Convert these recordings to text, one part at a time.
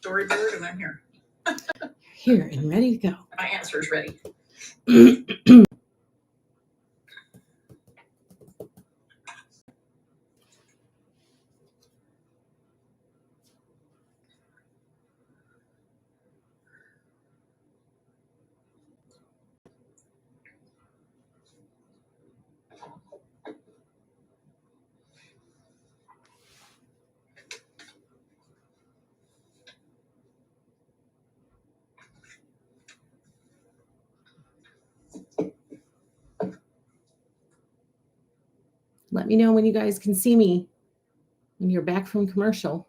storyboard, and I'm here. Here and ready to go. My answer is ready. Let me know when you guys can see me when you're back from commercial.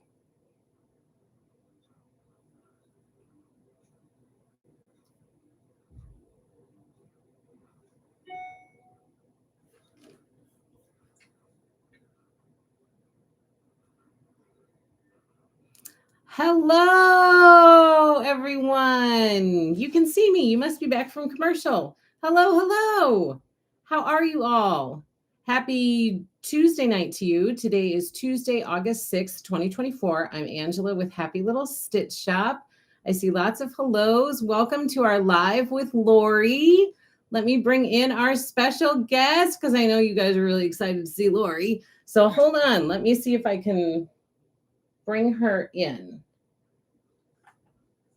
Hello, everyone. You can see me. You must be back from commercial. Hello, hello. How are you all? Happy Tuesday night to you. Today is Tuesday, August 6th, 2024. I'm Angela with Happy Little Stitch Shop. I see lots of hellos. Welcome to our live with Lori. Let me bring in our special guest because I know you guys are really excited to see Lori. So hold on. Let me see if I can bring her in.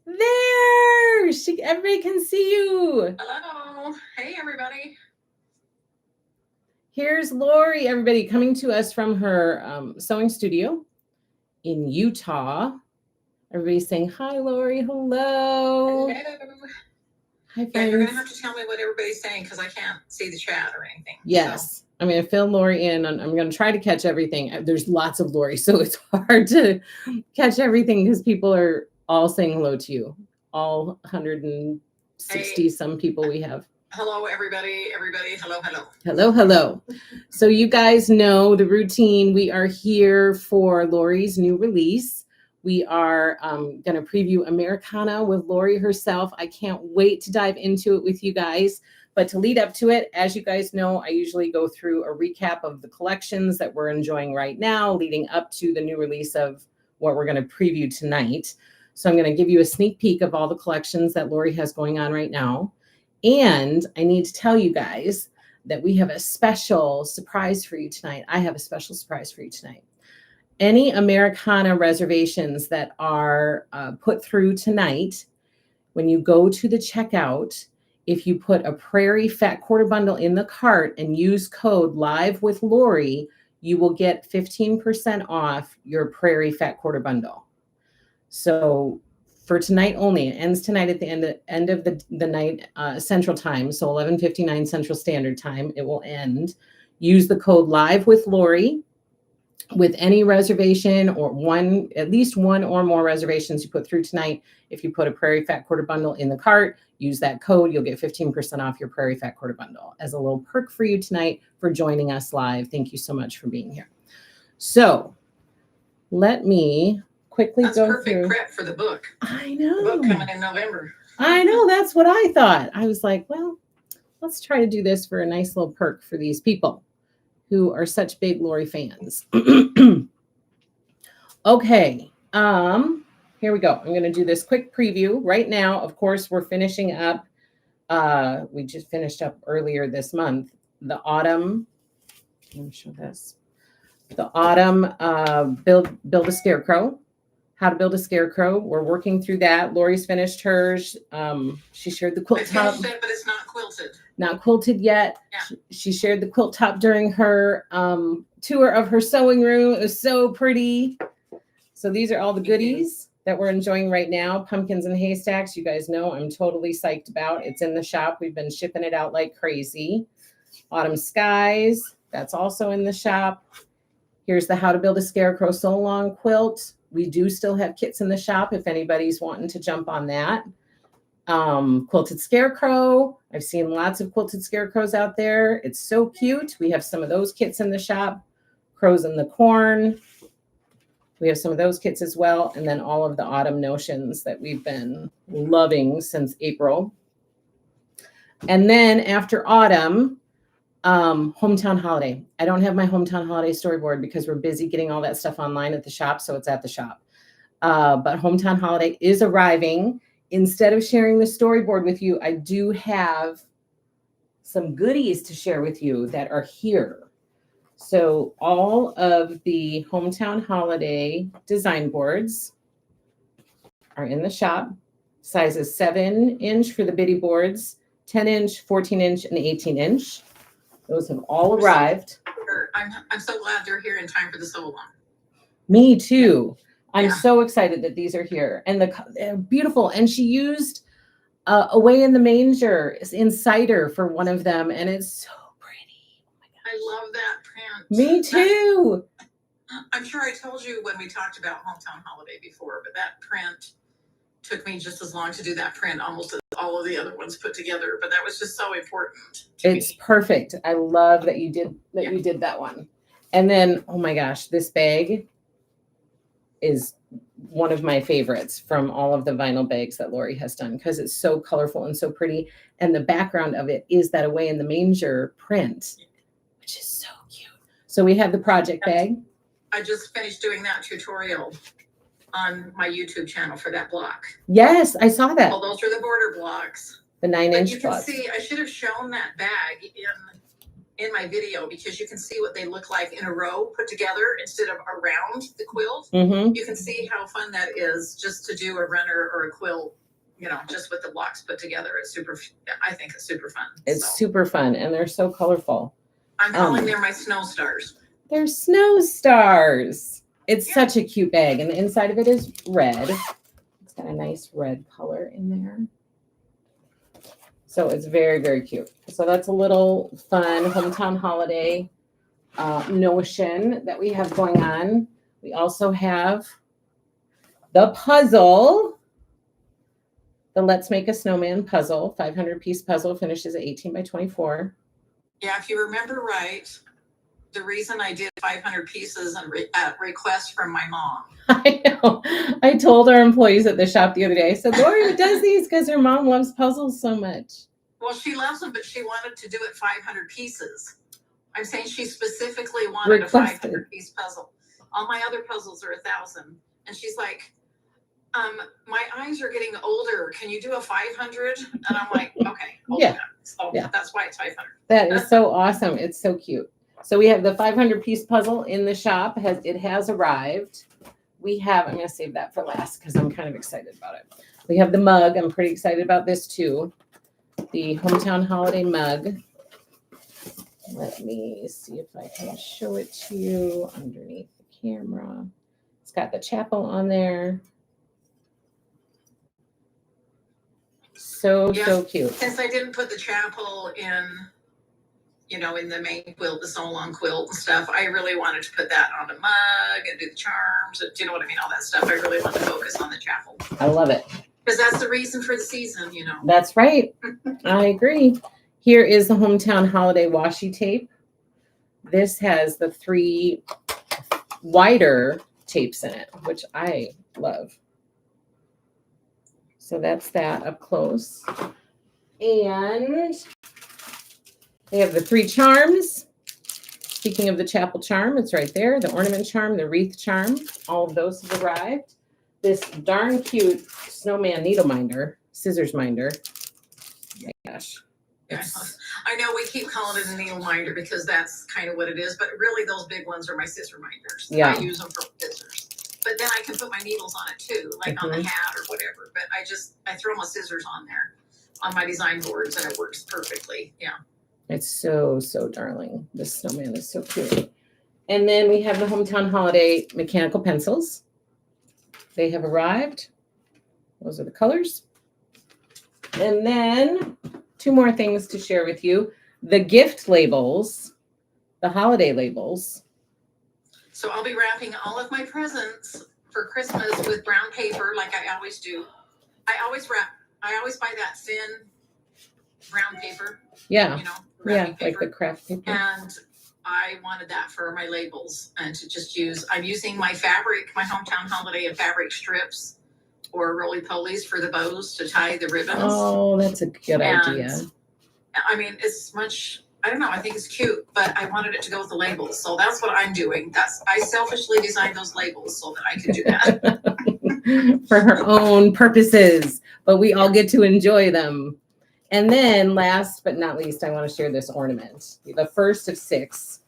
There! Everybody can see you. Hello. Hey, everybody. Here's Lori, everybody, coming to us from her sewing studio in Utah. Everybody's saying, hi, Lori. Hello. Hello. Hi, friends. Yeah, you're going to have to tell me what everybody's saying because I can't see the chat or anything. Yes. So. I'm going to fill Lori in. I'm going to try to catch everything. There's lots of Lori, so it's hard to catch everything because people are all saying hello to you. All 160 some people we have. Hello, everybody. Everybody, hello, hello. Hello, hello. So you guys know the routine. We are here for Lori's new release. We are going to preview Americana with Lori herself. I can't wait to dive into it with you guys. But to lead up to it, as you guys know, I usually go through a recap of the collections that we're enjoying right now, leading up to the new release of what we're going to preview tonight. So I'm going to give you a sneak peek of all the collections that Lori has going on right now. And I need to tell you guys that we have a special surprise for you tonight. I have a special surprise for you tonight. Any Americana reservations that are put through tonight, when you go to the checkout, if you put a Prairie Fat Quarter Bundle in the cart and use code Live with Lori, you will get 15% off your Prairie Fat Quarter Bundle. So for tonight only, it ends tonight at the end of the night Central Time, so 11:59 Central Standard Time. It will end. Use the code Live with Lori with any reservation or at least one or more reservations you put through tonight. If you put a Prairie Fat Quarter Bundle in the cart, use that code. You'll get 15% off your Prairie Fat Quarter Bundle as a little perk for you tonight for joining us live. Thank you so much for being here. So let me quickly That's go perfect through. prep for the book. I know. The book coming in November. I know. That's what I thought. I was like, well, let's try to do this for a nice little perk for these people who are such big Lori fans. Okay. Here we go. I'm going to do this quick preview right now. Of course, we're finishing up. We just finished up earlier this month, the autumn. Let me show this. The autumn build a scarecrow. How to build a scarecrow. We're working through that. Lori's finished hers. She shared the quilt top. It, but it's not quilted. Not quilted yet. Yeah. She shared the quilt top during her tour of her sewing room. It was so pretty. So these are all the goodies that we're enjoying right now. Pumpkins and haystacks. You guys know I'm totally psyched about. It's in the shop. We've been shipping it out like crazy. Autumn skies. That's also in the shop. Here's the How to Build a Scarecrow Sew Along quilt. We do still have kits in the shop if anybody's wanting to jump on that. Quilted scarecrow. I've seen lots of quilted scarecrows out there. It's so cute. We have some of those kits in the shop. Crows in the corn. We have some of those kits as well. And then all of the autumn notions that we've been loving since April. And then after autumn, hometown holiday. I don't have my hometown holiday storyboard because we're busy getting all that stuff online at the shop. So it's at the shop. But Hometown Holiday is arriving. Instead of sharing the storyboard with you, I do have some goodies to share with you that are here. So all of the Hometown Holiday design boards are in the shop. Sizes 7-inch for the bitty boards, 10-inch, 14-inch, and 18-inch. Those have all arrived. I'm so glad they're here in time for the sew along. Me too. I'm Yeah. so excited that these are here, and they're beautiful. And she used Away in the Manger insider for one of them, and it's so pretty. Oh my gosh. I love that print. Me too. I'm sure I told you when we talked about Hometown Holiday before, but that print took me just as long to do that print, almost as all of the other ones put together. But that was just so important to It's me. perfect. I love that you did that. You did that one. And then, oh my gosh, this bag is one of my favorites from all of the vinyl bags that Lori has done because it's so colorful and so pretty. And the background of it is that Away in the Manger print, which is so cute. So we have the project bag. I just finished doing that tutorial on my YouTube channel for that block. Yes, I saw that. Well, those are the border blocks. The 9-inch you can blocks. see, I should have shown that bag in my video because you can see what they look like in a row put together instead of around the quilt. Mm-hmm. You can see how fun that is just to do a runner or a quilt, just with the blocks put together. I think it's super fun. It's super fun, and they're so colorful. I'm calling them my snow stars. They're snow stars. It's such a cute bag, and the inside of it is red. It's got a nice red color in there. So it's very, very cute. So that's a little fun Hometown Holiday notion that we have going on. We also have the puzzle, the Let's Make a Snowman puzzle, 500-piece puzzle, finishes at 18 by 24. Yeah, if you remember right, the reason I did 500 pieces and request from my mom. I know. I told our employees at the shop the other day, I said, Lori does these because her mom loves puzzles so much. Well, she loves them, but she wanted to do it 500 pieces. I'm saying she specifically wanted a 500-piece puzzle. All my other puzzles are 1,000. And she's like, my eyes are getting older. Can you do a 500? And I'm like, okay. Yeah. So that's why it's 500. That is so awesome. It's so cute. So we have the 500-piece puzzle in the shop. It has arrived. We have, I'm going to save that for last because I'm kind of excited about it. We have the mug. I'm pretty excited about this too. The Hometown Holiday mug. Let me see if I can show it to you underneath the camera. It's got the chapel on there. So cute. Since I didn't put the chapel in the main quilt, the sew-along quilt and stuff, I really wanted to put that on a mug and do the charms. And, do you know what I mean? All that stuff. I really want to focus on the chapel. I love it. Because that's the reason for the season, That's right. I agree. Here is the Hometown Holiday washi tape. This has the 3 wider tapes in it, which I love. So that's that up close. And they have the 3 charms. Speaking of the chapel charm, it's right there. The ornament charm, the wreath charm, all of those have arrived. This darn cute snowman needle minder, scissors minder. Oh my gosh. Yeah, I know we keep calling it a needle minder because that's kind of what it is, but really those big ones are my scissor minders. Yeah. I use them for scissors. But then I can put my needles on it too, like on the hat or whatever. But I throw my scissors on there on my design boards and it works perfectly. Yeah. It's so, so darling. This snowman is so cute. And then we have the Hometown Holiday mechanical pencils. They have arrived. Those are the colors. And then 2 more things to share with you. The gift labels, the holiday labels. So I'll be wrapping all of my presents for Christmas with brown paper like I always do. I always buy that thin brown paper. Yeah. Wrapping paper. Like the craft paper. And I wanted that for my labels and to just use, I'm using my fabric, my Hometown Holiday and fabric strips or roly-polies for the bows to tie the ribbons. Oh, that's a good idea. I mean, it's much, I don't know, I think it's cute, but I wanted it to go with the labels. So that's what I'm doing. I selfishly designed those labels so that I could do that. for her own purposes, but we all get to enjoy them. And then last but not least, I want to share this ornament, the first of 6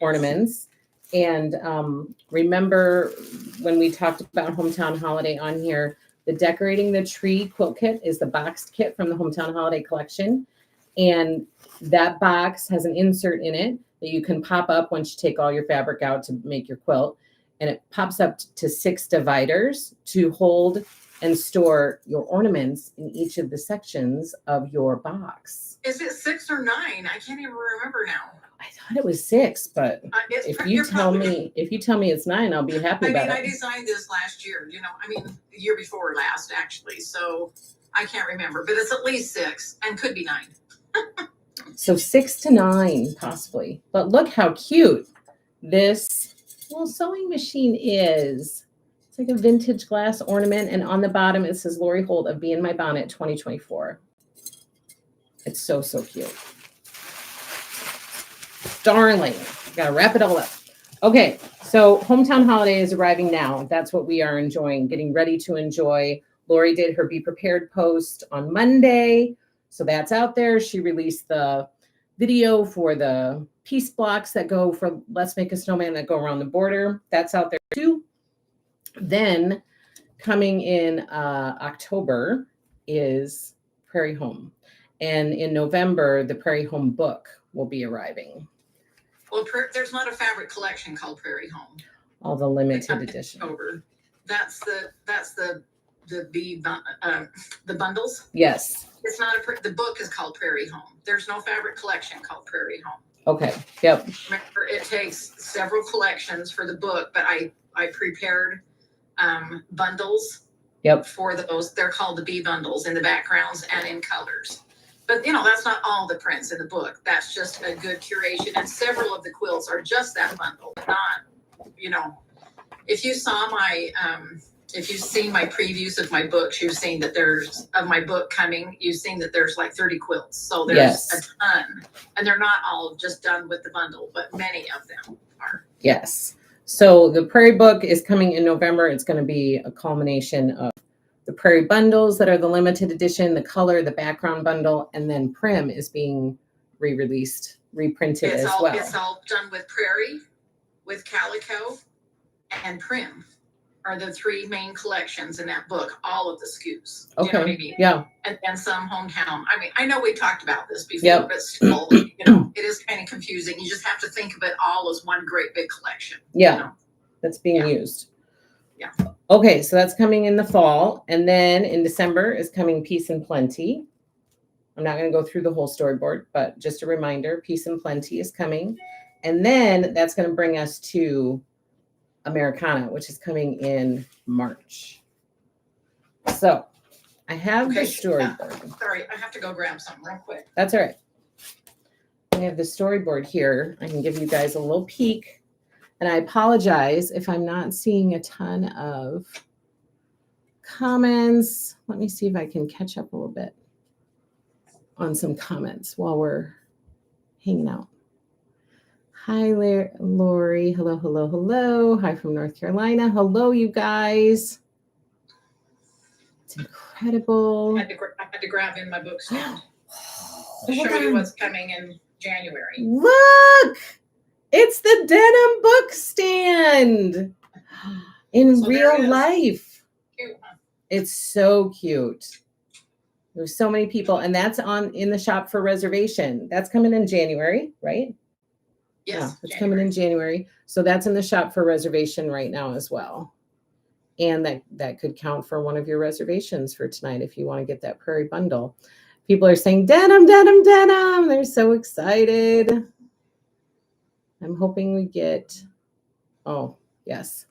ornaments. And remember when we talked about Hometown Holiday on here, the Decorating the Tree quilt kit is the boxed kit from the Hometown Holiday collection. And that box has an insert in it that you can pop up once you take all your fabric out to make your quilt. And it pops up to 6 dividers to hold and store your ornaments in each of the sections of your box. Is it 6 or 9? I can't even remember now. I thought it was 6, but if you tell me it's 9, I'll be happy about it. I designed this last year, the year before last, actually. So I can't remember, but it's at least 6 and could be 9. So 6 to 9, possibly. But look how cute this little sewing machine is. It's like a vintage glass ornament. And on the bottom, it says Lori Holt of Be in My Bonnet 2024. It's so, so cute. Darling. Gotta wrap it all up. Okay, so Hometown Holiday is arriving now. That's what we are enjoying, getting ready to enjoy. Lori did her Be Prepared post on Monday. So that's out there. She released the video for the piece blocks that go for Let's Make a Snowman that go around the border. That's out there too. Then coming in October is Prairie Home. And in November, the Prairie Home book will be arriving. Well, there's not a fabric collection called Prairie Home. All the limited edition. October. That's the bundles. Yes. It's not the book is called Prairie Home. There's no fabric collection called Prairie Home. Okay. Yep. Remember, it takes several collections for the book, but I prepared bundles. Yep. For those. They're called the B bundles in the backgrounds and in colors. But that's not all the prints in the book. That's just a good curation. And several of the quilts are just that bundle, not, if you saw if you've seen my previews of my books, you've seen that you've seen that there's like 30 quilts. So there's a ton. And they're not all just done with the bundle, but many of them are. Yes. So the Prairie book is coming in November. It's going to be a culmination of the Prairie bundles that are the limited edition, the color, the background bundle, and then Prim is being reprinted as well. It's all done with Prairie, with Calico, and Prim are the 3 main collections in that book, all of the SKUs. Okay. You know what I mean? Yeah. And some hometown. I mean, I know we talked about this before, Yep. But still, it is kind of confusing. You just have to think of it all as one great big collection. Yeah. That's being used. Yeah. Okay, so that's coming in the fall. And then in December is coming Peace and Plenty. I'm not going to go through the whole storyboard, but just a reminder, Peace and Plenty is coming. And then that's going to bring us to Americana, which is coming in March. So I have the storyboard. Sorry, I have to go grab something real quick. That's all right. I have the storyboard here. I can give you guys a little peek. And I apologize if I'm not seeing a ton of comments. Let me see if I can catch up a little bit on some comments while we're hanging out. Hi, Lori. Hello, hello, hello. Hi from North Carolina. Hello, you guys. It's incredible. I had to grab in my book stand to show you what's coming in January. Look! It's the Denim book stand in real life. Cute, huh? It's so cute. There's so many people, and that's in the shop for reservation. That's coming in January, right? Yes, yeah, it's coming in January. So that's in the shop for reservation right now as well. And that could count for one of your reservations for tonight if you want to get that Prairie bundle. People are saying denim, denim, denim. They're so excited. I'm hoping we get, oh, yes.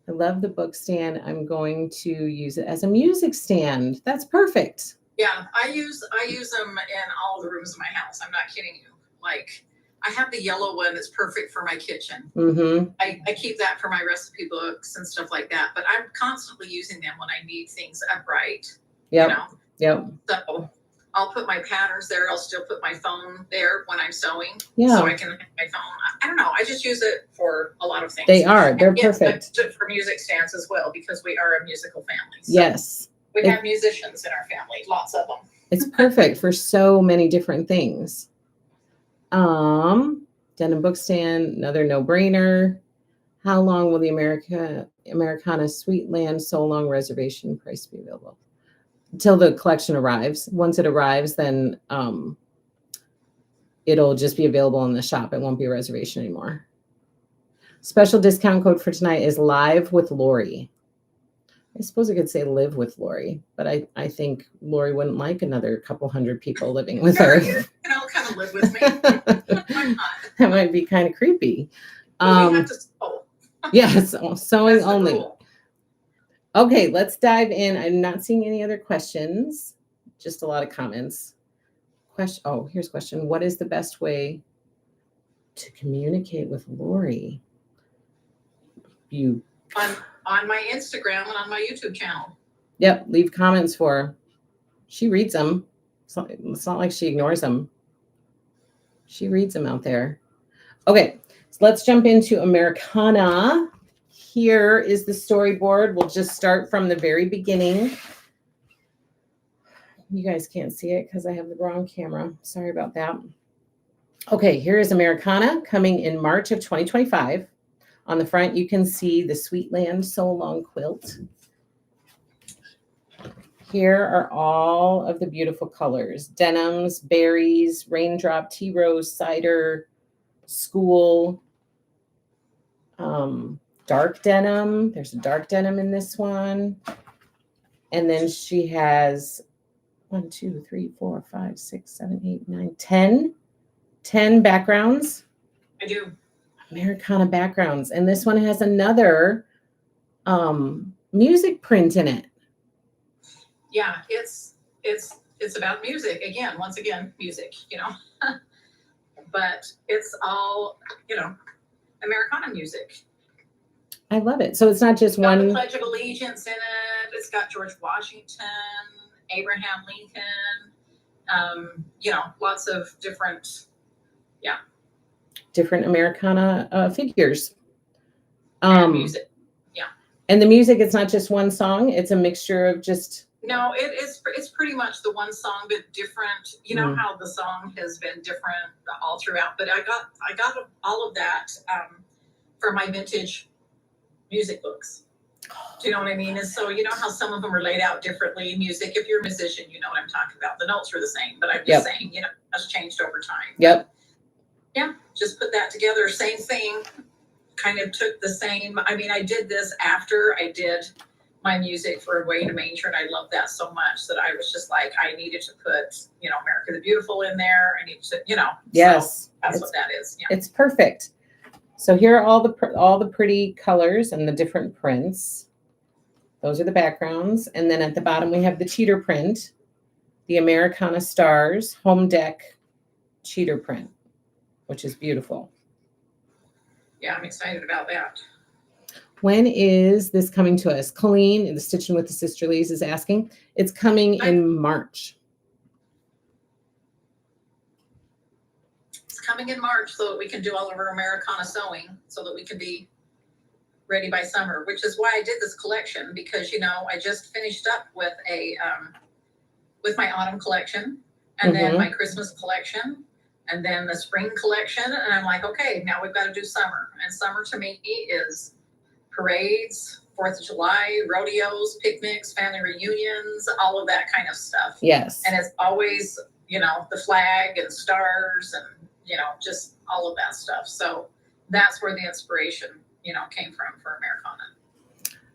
I love the book stand. I'm going to use it as a music stand. That's perfect. Yeah, I use them in all the rooms of my house. I'm not kidding you. Like, I have the yellow one that's perfect for my kitchen. Mm-hmm. I keep that for my recipe books and stuff like that. But I'm constantly using them when I need things upright. Yep. Yep. So I'll put my patterns there. I'll still put my phone there when I'm sewing. Yeah. So I can have my phone. I don't know. I just use it for a lot of things. They're and yes, perfect. I use it for music stands as well because we are a musical family. So yes. we have musicians in our family, lots of them. It's perfect for so many different things. Denim book stand, another no-brainer. How long will the Americana Sweetland So Long reservation price be available? Until the collection arrives. Once it arrives, then it'll just be available in the shop. It won't be a reservation anymore. Special discount code for tonight is Live with Lori. I suppose I could say live with Lori, but I think Lori wouldn't like another couple hundred people living with her. Kind of live with me. Why not? That might be kind of creepy. But we have to sew. Yes, sewing That's the only. rule. Okay, let's dive in. I'm not seeing any other questions, just a lot of comments. Here's a question. What is the best way to communicate with Lori? On my Instagram and on my YouTube channel. Yep, leave comments for her. She reads them. It's not like she ignores them. She reads them out there. Okay, so let's jump into Americana. Here is the storyboard. We'll just start from the very beginning. You guys can't see it because I have the wrong camera. Sorry about that. Okay, here is Americana coming in March of 2025. On the front, you can see the Sweetland So Long quilt. Here are all of the beautiful colors. Denims, berries, raindrop, tea rose, cider, school, dark denim. There's a dark denim in this one. And then she has 1, 2, 3, 4, 5, 6, 7, 8, 9, 10 backgrounds. I do. Americana backgrounds. And this one has another music print in it. Yeah, it's about music again. Once again, music, but it's all, Americana music. I love it. So it's not just Got one. the Pledge of Allegiance in it. It's got George Washington, Abraham Lincoln, lots of different, different Americana figures. Music. Yeah. And the music, it's not just one song. It's a mixture of just. No, it's pretty much the one song, but different. You know how the song has been different all throughout. But I got all of that for my vintage music books. Do you know what I mean? And so you know how some of them are laid out differently. Music, if you're a musician, you know what I'm talking about. The notes are the same, but I'm just saying, that's changed over time. Yep. Yeah, just put that together. Same thing. Kind of took the same. I mean, I did this after I did my music for A Way to Manger, and I loved that so much that I was just like, I needed to put, America the Beautiful in there. I need to, Yes, so that's what that is. Yeah. It's perfect. So here are all the pretty colors and the different prints. Those are the backgrounds. And then at the bottom, we have the cheater print, the Americana Stars home deck cheater print, which is beautiful. Yeah, I'm excited about that. When is this coming to us? Colleen, the Stitching with the Sisterlies, is asking. It's coming in March. It's coming in March so that we can do all of our Americana sewing so that we can be ready by summer, which is why I did this collection because, I just finished up with with my autumn collection and then my Christmas collection and then the spring collection. And I'm like, okay, now we've got to do summer. And summer to me is parades, 4th of July, rodeos, picnics, family reunions, all of that kind of stuff. Yes. And it's always, the flag and stars and, just all of that stuff. So that's where the inspiration, came from for Americana.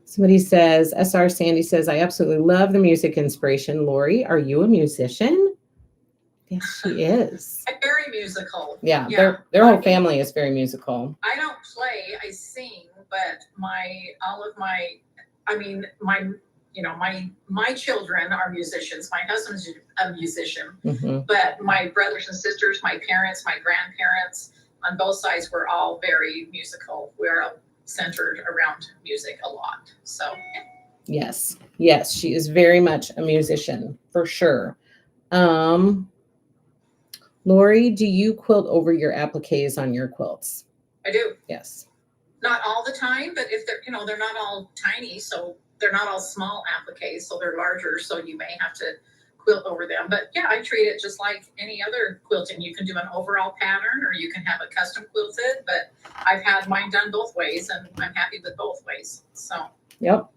Somebody says, SR Sandy says, I absolutely love the music inspiration. Lori, are you a musician? Yes, she is. I'm very musical. Yeah. Their whole family is very musical. I don't play, I sing, but my children are musicians. My husband's a musician, but my brothers and sisters, my parents, my grandparents, on both sides, we're all very musical. We're centered around music a lot. So yes, she is very much a musician for sure. Lori, do you quilt over your appliques on your quilts? I do. Yes. Not all the time, but if they're, they're not all tiny, so they're not all small appliques, so they're larger, so you may have to quilt over them. But yeah, I treat it just like any other quilting. You can do an overall pattern or you can have it custom quilted, but I've had mine done both ways and I'm happy with both ways. So. Yep.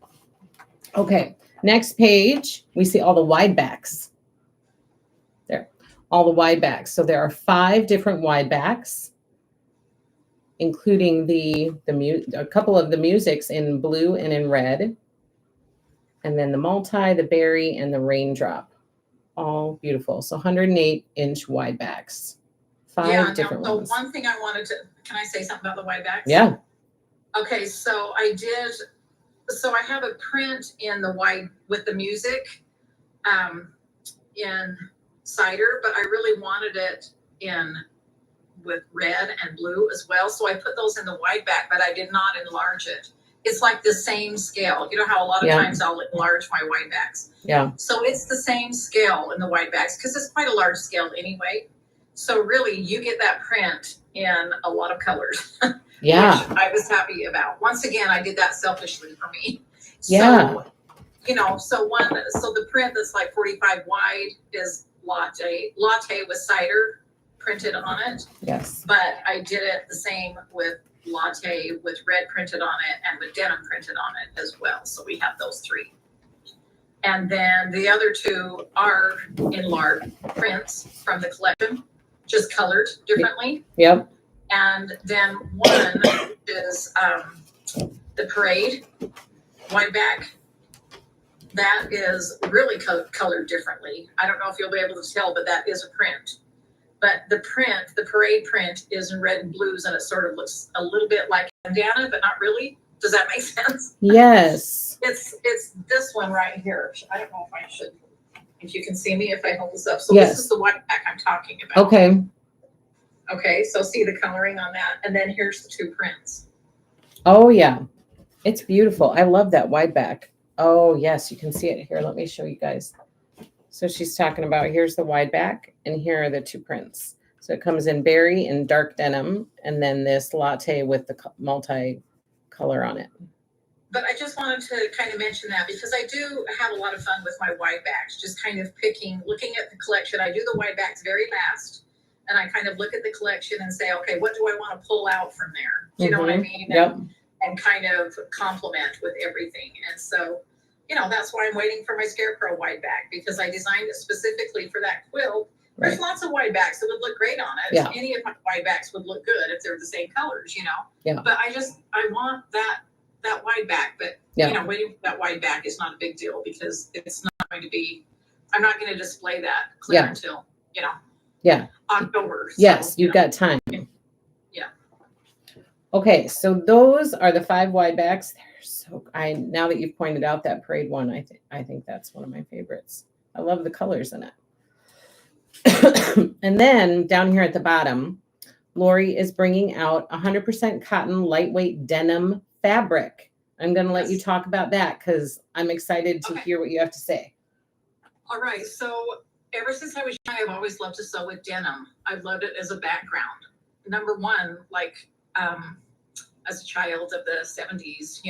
Okay. Next page, we see all the wide backs. There, all the wide backs. So there are 5 different wide backs, including a couple of the musics in blue and in red. And then the multi, the berry, and the raindrop. All beautiful. So 108-inch wide backs. 5 different ones. So one thing I wanted to, can I say something about the wide backs? Yeah. Okay, so I have a print in the white with the music in cider, but I really wanted it in with red and blue as well. So I put those in the wide back, but I did not enlarge it. It's like the same scale. You know how a lot of times I'll enlarge my wide backs. Yeah. So it's the same scale in the wide backs because it's quite a large scale anyway. So really you get that print in a lot of colors. Yeah. Which I was happy about. Once again, I did that selfishly for me. Yeah. So, so the print that's like 45 wide is latte with cider printed on it. Yes. But I did it the same with latte with red printed on it and with denim printed on it as well. So we have those 3. And then the other 2 are enlarged prints from the collection, just colored differently. Yep. And then one is the parade wide back. That is really colored differently. I don't know if you'll be able to tell, but that is a print. But the parade print is in red and blues, and it sort of looks a little bit like bandana, but not really. Does that make sense? Yes. It's this one right here. I don't know if you can see me if I hold this up. So yes. This is the white back I'm talking about. Okay. Okay, so see the coloring on that. And then here's the 2 prints. Oh, yeah. It's beautiful. I love that wide back. Oh, yes. You can see it here. Let me show you guys. So she's talking about, here's the wide back, and here are the 2 prints. So it comes in berry and dark denim, and then this latte with the multi-color on it. But I just wanted to kind of mention that because I do have a lot of fun with my wide backs, just kind of looking at the collection. I do the wide backs very last, and I kind of look at the collection and say, okay, what do I want to pull out from there? Do you know what I mean? Yep. And kind of complement with everything. And so, that's why I'm waiting for my scarecrow wide back because I designed it specifically for that quilt. Right. There's lots of wide backs that would look great on it. Yeah. Any of my wide backs would look good if they're the same colors, Yeah. But I want that wide back, but waiting for that wide back is not a big deal because it's not going to be, I'm not going to display that clear until, October. So, yes, you've got time. Yeah. Okay, so those are the 5 wide backs. Now that you've pointed out that parade one, I think that's one of my favorites. I love the colors in it. And then down here at the bottom, Lori is bringing out 100% cotton lightweight denim fabric. I'm going to let you talk about that because I'm excited to hear what you have to say. All right. So ever since I was young, I've always loved to sew with denim. I've loved it as a background. Number one, as a child of the 70s,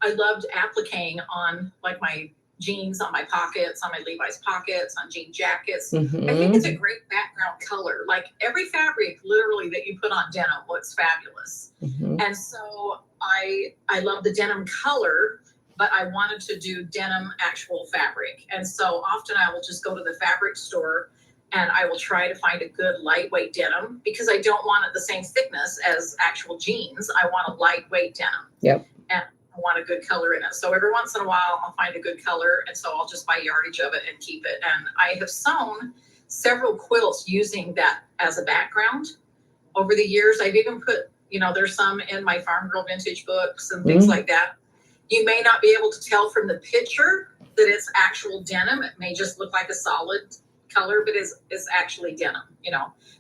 I loved appliquing on my jeans, on my pockets, on my Levi's pockets, on jean jackets. Mm-hmm. I think it's a great background color. Like every fabric literally that you put on denim looks fabulous. Mm-hmm. And so I love the denim color, but I wanted to do denim actual fabric. And so often I will just go to the fabric store and I will try to find a good lightweight denim because I don't want it the same thickness as actual jeans. I want a lightweight denim. Yep. And I want a good color in it. So every once in a while I'll find a good color. And so I'll just buy yardage of it and keep it. And I have sewn several quilts using that as a background over the years. I've even put, there's some in my Farm Girl vintage books and things like that. You may not be able to tell from the picture that it's actual denim. It may just look like a solid color, but it's actually denim,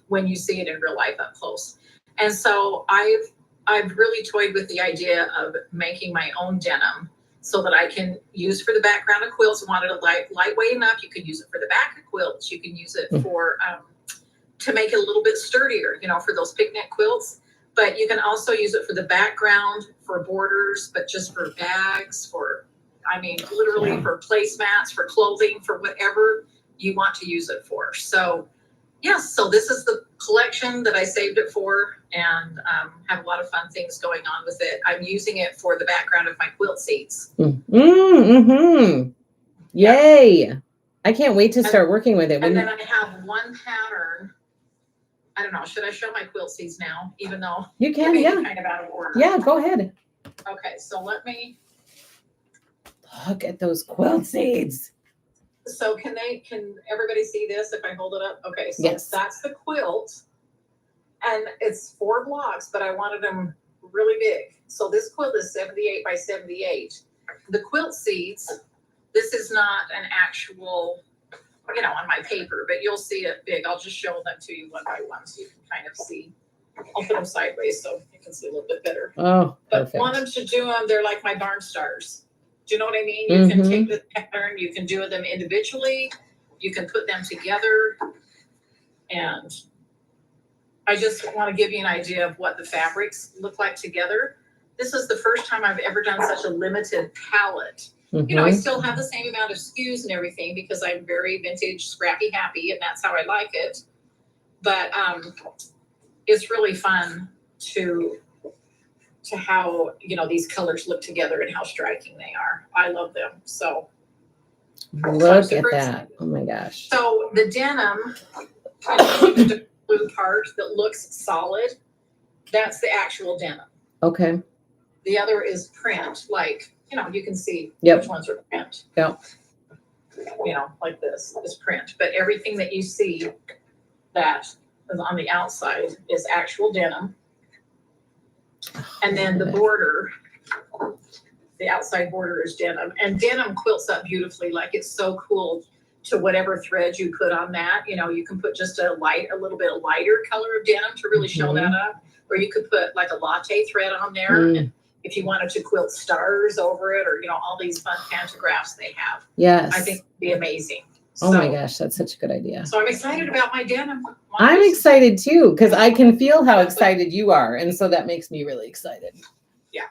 when you see it in real life up close. And so I've really toyed with the idea of making my own denim so that I can use for the background of quilts. Want it lightweight enough. You can use it for the back of quilts. You can use it for to make it a little bit sturdier, you know, for those picnic quilts. But you can also use it for the background, for borders, but just for bags, for, I mean, literally for placemats, for clothing, for whatever you want to use it for. So yes, so this is the collection that I saved it for, and have a lot of fun things going on with it. I'm using it for the background of my quilt seats. Yay! I can't wait to start working with it. And then I have one pattern. I don't know. Should I show my quilt seeds now? Even though you can, yeah. Kind of out of order. Yeah, go ahead. Okay, so let me look at those quilt seeds. So can everybody see this if I hold it up? Okay, so yes. That's the quilt. And it's 4 blocks, but I wanted them really big. So this quilt is 78 by 78. The quilt seeds, this is not an actual, you know, on my paper, but you'll see it big. I'll just show them to you one by one so you can kind of see. I'll put them sideways so you can see a little bit better. Oh, perfect. But wanted to do them, they're like my barn stars. Do you know what I mean? You can take the pattern, you can do them individually, you can put them together. And I just want to give you an idea of what the fabrics look like together. This is the first time I've ever done such a limited palette. You know, I still have the same amount of SKUs and everything because I'm very vintage, scrappy, happy, and that's how I like it. But it's really fun to how, you know, these colors look together and how striking they are. I love them. So look at that. Oh my gosh. So the denim, the blue part that looks solid, that's the actual denim. Okay. The other is print, like, you know, you can see which ones are print. Yep. You know, like this is print. But everything that you see that is on the outside is actual denim. And then the border, the outside border is denim. And denim quilts up beautifully. Like, it's so cool to whatever thread you put on that. You know, you can put just a little bit of lighter color of denim to really show that up. Or you could put like a latte thread on there. And if you wanted to quilt stars over it, or, you know, all these fun pantographs they have. Yes. I think it'd be amazing. Oh my gosh, that's such a good idea. So I'm excited about my denim. I'm excited too, because I can feel how excited you are. And so that makes me really excited. Yeah.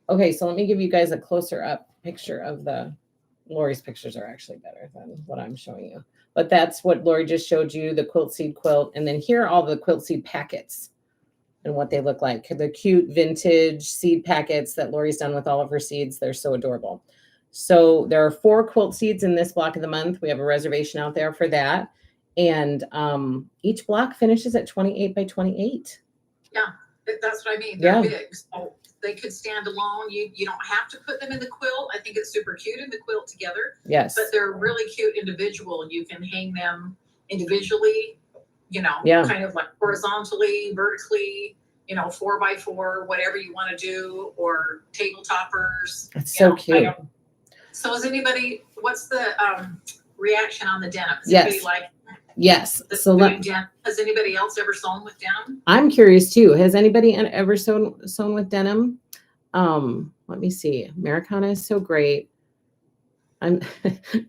Okay, so let me give you guys a closer up picture of Lori's pictures are actually better than what I'm showing you. But that's what Lori just showed you, the quilt seed quilt. And then here are all the quilt seed packets and what they look like. The cute vintage seed packets that Lori's done with all of her seeds. They're so adorable. So there are 4 quilt seeds in this block of the month. We have a reservation out there for that. And each block finishes at 28 by 28. Yeah, that's what I mean. They're big. So they could stand alone. You don't have to put them in the quilt. I think it's super cute in the quilt together. Yes. But they're really cute individual. You can hang them individually, you know, kind of like horizontally, vertically, you know, 4 by 4, whatever you want to do, or table toppers. That's so cute. So what's the reaction on the denim? Is yes. anybody like yes. So has anybody else ever sewn with denim? I'm curious too. Has anybody ever sewn with denim? Let me see. Americana is so great. I'm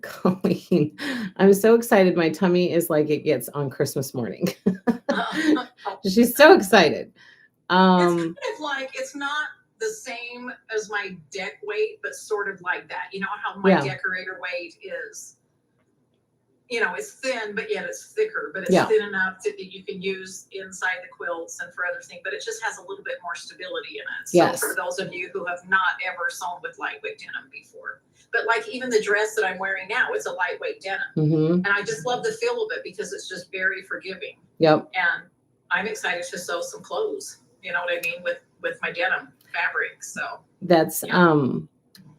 Colleen. I'm so excited. My tummy is like it gets on Christmas morning. She's so excited. It's kind of like, it's not the same as my deck weight, but sort of like that. You know how my decorator weight is, you know, it's thin, but yet it's thicker, but it's thin enough that you can use inside the quilts and for other things, but it just has a little bit more stability in it. So for those of you who have not ever sewn with lightweight denim before, but like even the dress that I'm wearing now, it's a lightweight denim. And I just love the feel of it because it's just very forgiving. Yep. And I'm excited to sew some clothes, you know what I mean, with my denim fabric. So that's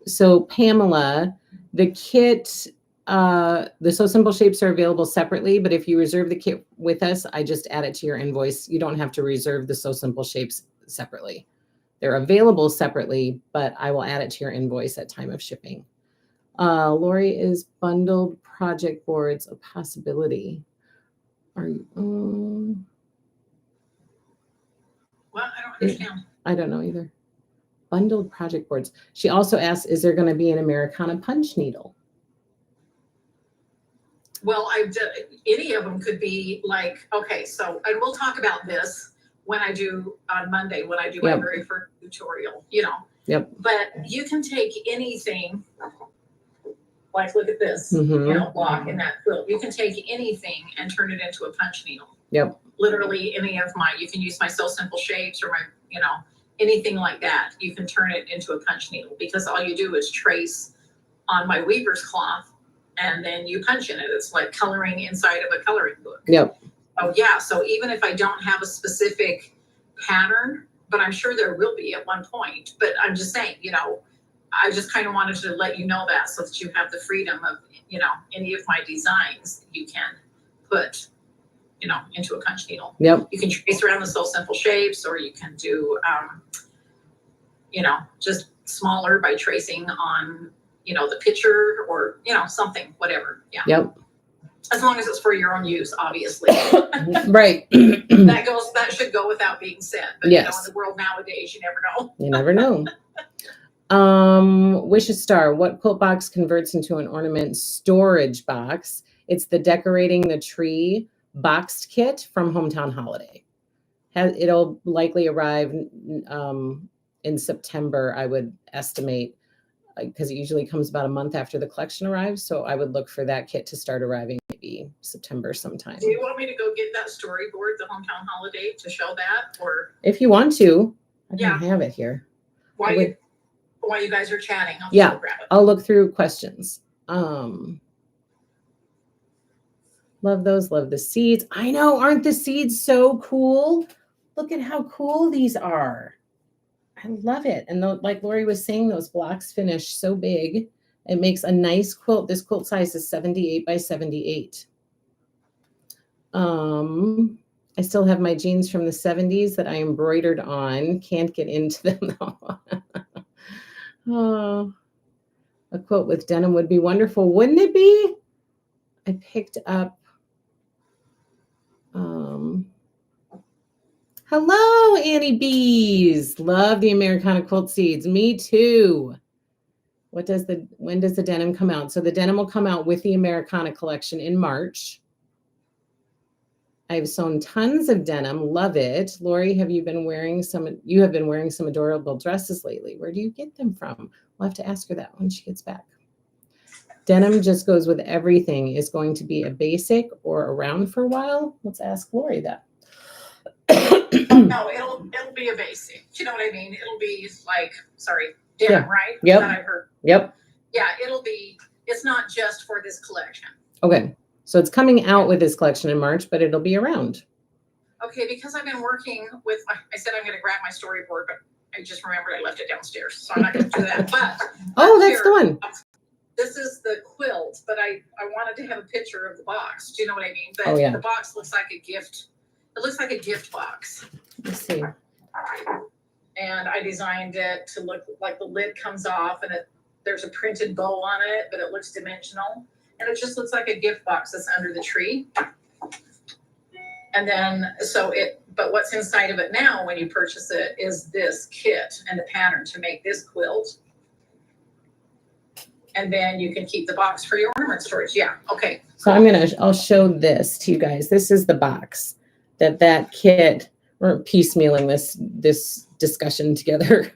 so Pamela, the kit, the Sew Simple shapes are available separately, but if you reserve the kit with us, I just add it to your invoice. You don't have to reserve the Sew Simple shapes separately. They're available separately, but I will add it to your invoice at time of shipping. Lori, is bundled project boards a possibility? Are you? Well, I don't understand. I don't know either. bundled project boards. She also asked, is there going to be an Americana punch needle? Well, any of them could be like, okay, so, and we'll talk about this when I do on Monday, when I do my very first tutorial, you know. Yep. But you can take anything, like look at this, you know, block in that quilt. You can take anything and turn it into a punch needle. Yep. Literally any of my, you can use my So Simple Shapes or my, you know, anything like that. You can turn it into a punch needle because all you do is trace on my weaver's cloth and then you punch in it. It's like coloring inside of a coloring book. Yep. Oh yeah. So even if I don't have a specific pattern, but I'm sure there will be at one point, but I'm just saying, you know, I just kind of wanted to let you know that so that you have the freedom of, you know, any of my designs you can put, you know, into a punch needle. Yep. You can trace around the So Simple Shapes, or you can do, you know, just smaller by tracing on, you know, the picture or, you know, something, whatever. Yeah. Yep. As long as it's for your own use, obviously. Right. that should go without being said. But yes. You know, in the world nowadays, you never know. You never know. Wish a Star. What quilt box converts into an ornament storage box? It's the Decorating the Tree boxed kit from Hometown Holiday. It'll likely arrive in September, I would estimate, because it usually comes about a month after the collection arrives. So I would look for that kit to start arriving maybe September sometime. Do you want me to go get that storyboard, the Hometown Holiday, to show that? Or if you want to, I don't have it here. While you guys are chatting, I'll yeah, go grab it. I'll look through questions. Love those. Love the seeds. I know. Aren't the seeds so cool? Look at how cool these are. I love it. And like Lori was saying, those blocks finish so big. It makes a nice quilt. This quilt size is 78 by 78. I still have my jeans from the 70s that I embroidered on. Can't get into them though. Oh, a quilt with denim would be wonderful, wouldn't it be? I picked up hello, Annie Bees. Love the Americana Quilt Seeds. Me too. When does the denim come out? So the denim will come out with the Americana collection in March. I've sewn tons of denim. Love it. Lori, have you been wearing you have been wearing some adorable dresses lately. Where do you get them from? We'll have to ask her that when she gets back. Denim just goes with everything. Is going to be a basic or around for a while? Let's ask Lori that. No, it'll be a basic. You know what I mean? It'll be like, denim, right? Yep. That I heard. Yep. Yeah, it's not just for this collection. Okay. So it's coming out with this collection in March, but it'll be around. Okay, because I've been working with, I said I'm going to grab my storyboard, but I just remembered I left it downstairs, so I'm not going to do that. But oh, that's the one. This is the quilt, but I wanted to have a picture of the box. Do you know what I mean? But oh, yeah. The box looks like a gift. It looks like a gift box. Let's see. And I designed it to look like the lid comes off and there's a printed bow on it, but it looks dimensional. And it just looks like a gift box that's under the tree. And then, but what's inside of it now when you purchase it is this kit and the pattern to make this quilt. And then you can keep the box for your ornament storage. Yeah, okay. So I'll show this to you guys. This is the box that kit, we're piecemealing this discussion together.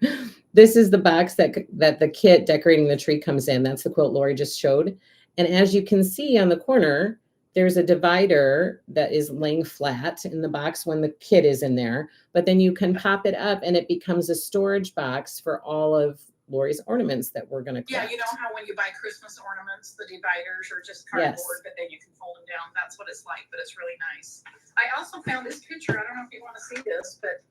This is the box that the kit Decorating the Tree comes in. That's the quilt Lori just showed. And as you can see on the corner, there's a divider that is laying flat in the box when the kit is in there. But then you can pop it up and it becomes a storage box for all of Lori's ornaments that we're going to collect. Yeah, you know how when you buy Christmas ornaments, the dividers are just cardboard, but then you can fold them down. That's what it's like, but it's really nice. I also found this picture. I don't know if you want to see this, but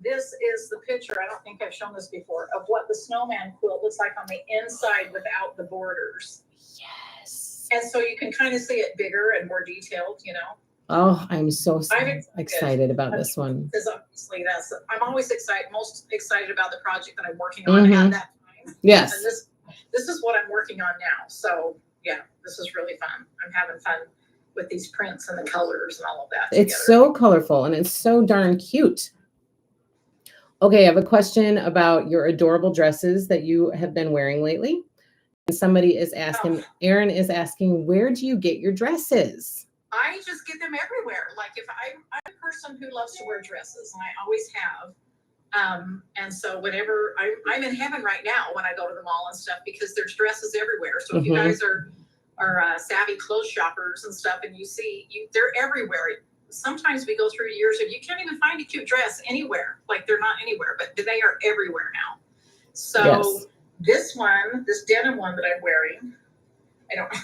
this is the picture. I don't think I've shown this before of what the snowman quilt looks like on the inside without the borders. Yes. And so you can kind of see it bigger and more detailed, you know. Oh, I'm so excited about this one. Because obviously I'm always most excited about the project that I'm working on at that time. Yes. And this is what I'm working on now. So yeah, this is really fun. I'm having fun with these prints and the colors and all of that. It's so colorful and it's so darn cute. Okay, I have a question about your adorable dresses that you have been wearing lately. And somebody is asking, Erin is asking, where do you get your dresses? I just get them everywhere. Like if I'm a person who loves to wear dresses, and I always have. And so whenever I'm in heaven right now when I go to the mall and stuff, because there's dresses everywhere. So if you guys are savvy clothes shoppers and stuff, and you see they're everywhere. Sometimes we go through years of you can't even find a cute dress anywhere. Like they're not anywhere, but they are everywhere now. So this denim one that I'm wearing, I don't know.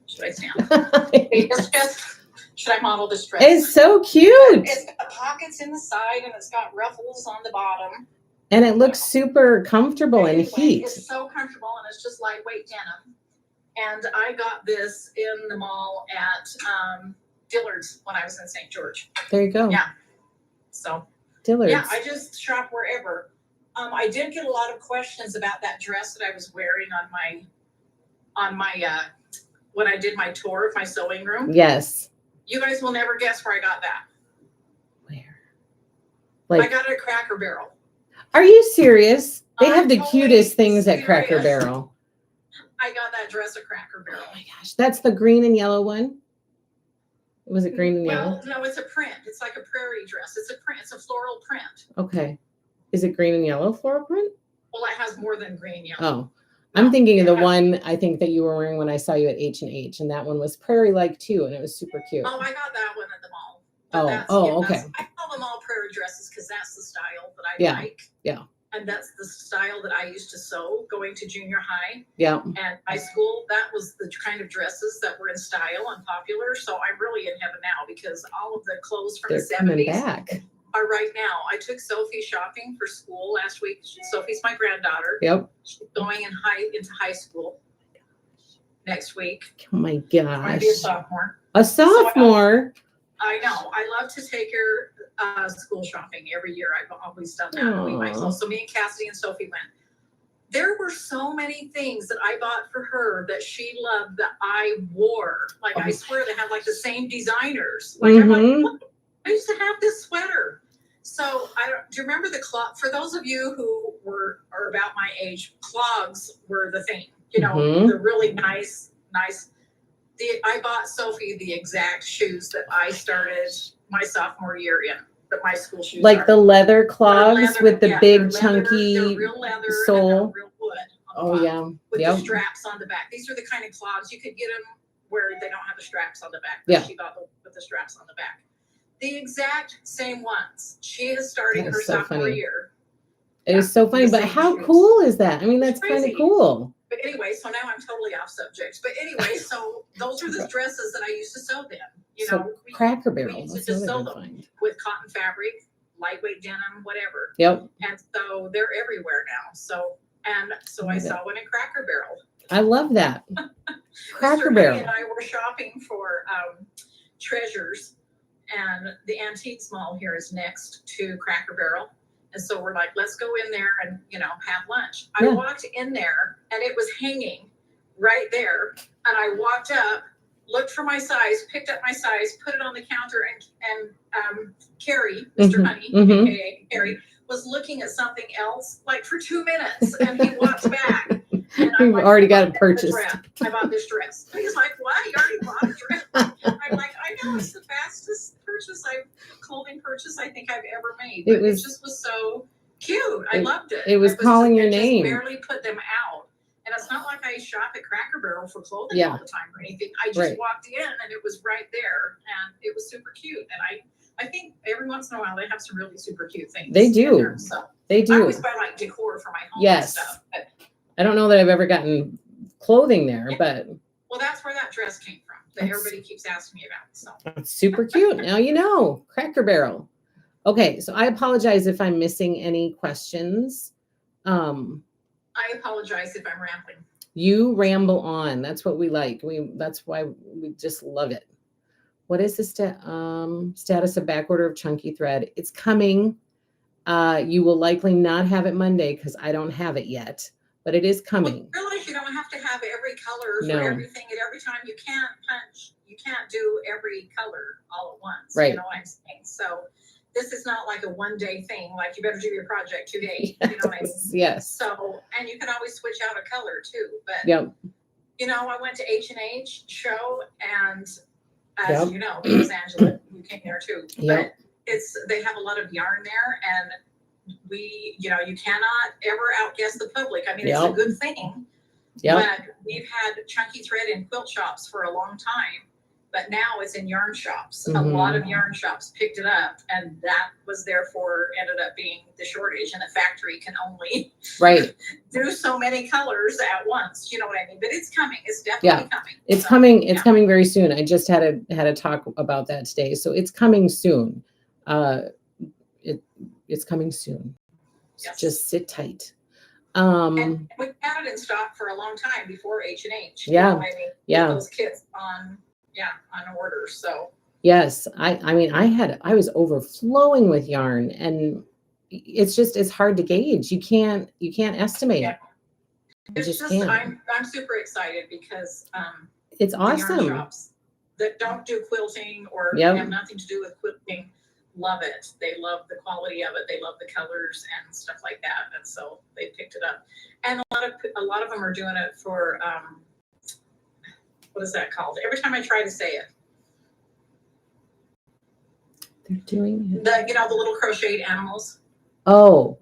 Should I stand? It's just, should I model this dress? It's so cute. It's got pockets in the side and it's got ruffles on the bottom. And it looks super comfortable in heat. It's so comfortable and it's just lightweight denim. And I got this in the mall at Dillard's when I was in St. George. There you go. Yeah. So Dillard's. Yeah, I just shop wherever. I did get a lot of questions about that dress that I was wearing on my when I did my tour of my sewing room. Yes. You guys will never guess where I got that. Where? I got it at Cracker Barrel. Are you serious? They have the cutest things at Cracker Barrel. I got that dress at Cracker Barrel. Oh my gosh. That's the green and yellow one? Was it green and yellow? Well, no, it's a print. It's like a prairie dress. It's a print. It's a floral print. Okay. Is it green and yellow floral print? Well, it has more than green and yellow. Oh. I'm thinking of the one I think that you were wearing when I saw you at H&H, and that one was prairie-like too, and it was super cute. Oh, I got that one at the mall. Okay. I call them all prairie dresses because that's the style that I like. Yeah. And that's the style that I used to sew going to junior high. Yeah. And high school, that was the kind of dresses that were in style and popular. So I'm really in heaven now because all of the clothes from the 70s back. are right now. I took Sophie shopping for school last week. Sophie's my granddaughter. Yep. She's going into high school next week. Oh my gosh. Might be a sophomore. A sophomore? So I know. I love to take her school shopping every year. I've always done that. So me and Cassidy and Sophie went. There were so many things that I bought for her that she loved that I wore. Like I swear they have like the same designers. Like I'm like, what? I used to have this sweater. So do you remember the clog? For those of you who are about my age, clogs were the thing. You know, the really nice. I bought Sophie the exact shoes that I started my sophomore year in. That my school shoes. Like the leather clogs with the big chunky real leather sole. And real wood. Oh yeah. With the straps on the back. These are the kind of clogs you could get them where they don't have the straps on the back. Yeah. She got with the straps on the back. The exact same ones. She is starting her sophomore year. It is so funny, but how cool is that? I mean, that's kind of cool. But anyway, so now I'm totally off subject. But anyway, so those are the dresses that I used to sew then. You know, Cracker Barrel. We used to just sew them with cotton fabric, lightweight denim, whatever. Yep. And so they're everywhere now. So I saw one in Cracker Barrel. I love that. Cracker Barrel. And I were shopping for treasures, and the Antiques Mall here is next to Cracker Barrel. And so we're like, let's go in there and, have lunch. I walked in there and it was hanging right there. And I walked up, looked for my size, picked up my size, put it on the counter, and Carrie, Mr. Honey, aka Carrie, was looking at something else like for 2 minutes. And he walked back. And You've already got it purchased. I bought this dress. And he's like, what? You already bought a dress? I'm like, I know, it's the fastest clothing purchase I think I've ever made. But it just was so cute. I loved it. It was calling your name. I just barely put them out. And it's not like I shop at Cracker Barrel for clothing all the time or anything. I just walked in and it was right there. And it was super cute. And I think every once in a while they have some really super cute things. They do. There, so they do. I always buy like decor for my home and stuff. But I don't know that I've ever gotten clothing there, but. Well, that's where that dress came from that everybody keeps asking me about. So it's super cute. Now you know. Cracker Barrel. Okay, so I apologize if I'm missing any questions. I apologize if I'm rambling. You ramble on. That's what we like. That's why we just love it. What is the status of back order of chunky thread? It's coming. You will likely not have it Monday because I don't have it yet, but it is coming. Well, realize you don't have to have every color for everything at every time. You can't punch. You can't do every color all at once. Right. You know what I'm saying? So this is not like a 1-day thing. Like, you better do your project today. You know what I mean? Yes. So, and you can always switch out a color too. But Yep. you know, I went to H&H show, and as Yep. you know, because Angela, you came there too. Yep. But they have a lot of yarn there, and you cannot ever outguess the public. I mean, it's a Yep. good thing. Yep. But we've had chunky thread in quilt shops for a long time, but now it's in yarn shops. A lot of yarn shops picked it up, and that was therefore ended up being the shortage. And the factory can only do so many colors at once. You know what I mean? But it's coming. It's definitely coming. It's coming. It's coming very soon. I just had a talk about that today. So it's coming soon. It's coming soon. Yes. Just sit tight. And we had it in stock for a long time before H&H. Yeah. You know what I mean? Yeah. Those kits on order. So yes, I mean, I was overflowing with yarn, and it's hard to gauge. You can't estimate. Yeah. It's just I'm super excited because it's the awesome. yarn shops that don't do quilting or have nothing to do with quilting love it. They love the quality of it. They love the colors and stuff like that, and so they picked it up. And a lot of them are doing it for what is that called? Every time I try to say it, they're doing it. The little crocheted animals. Oh.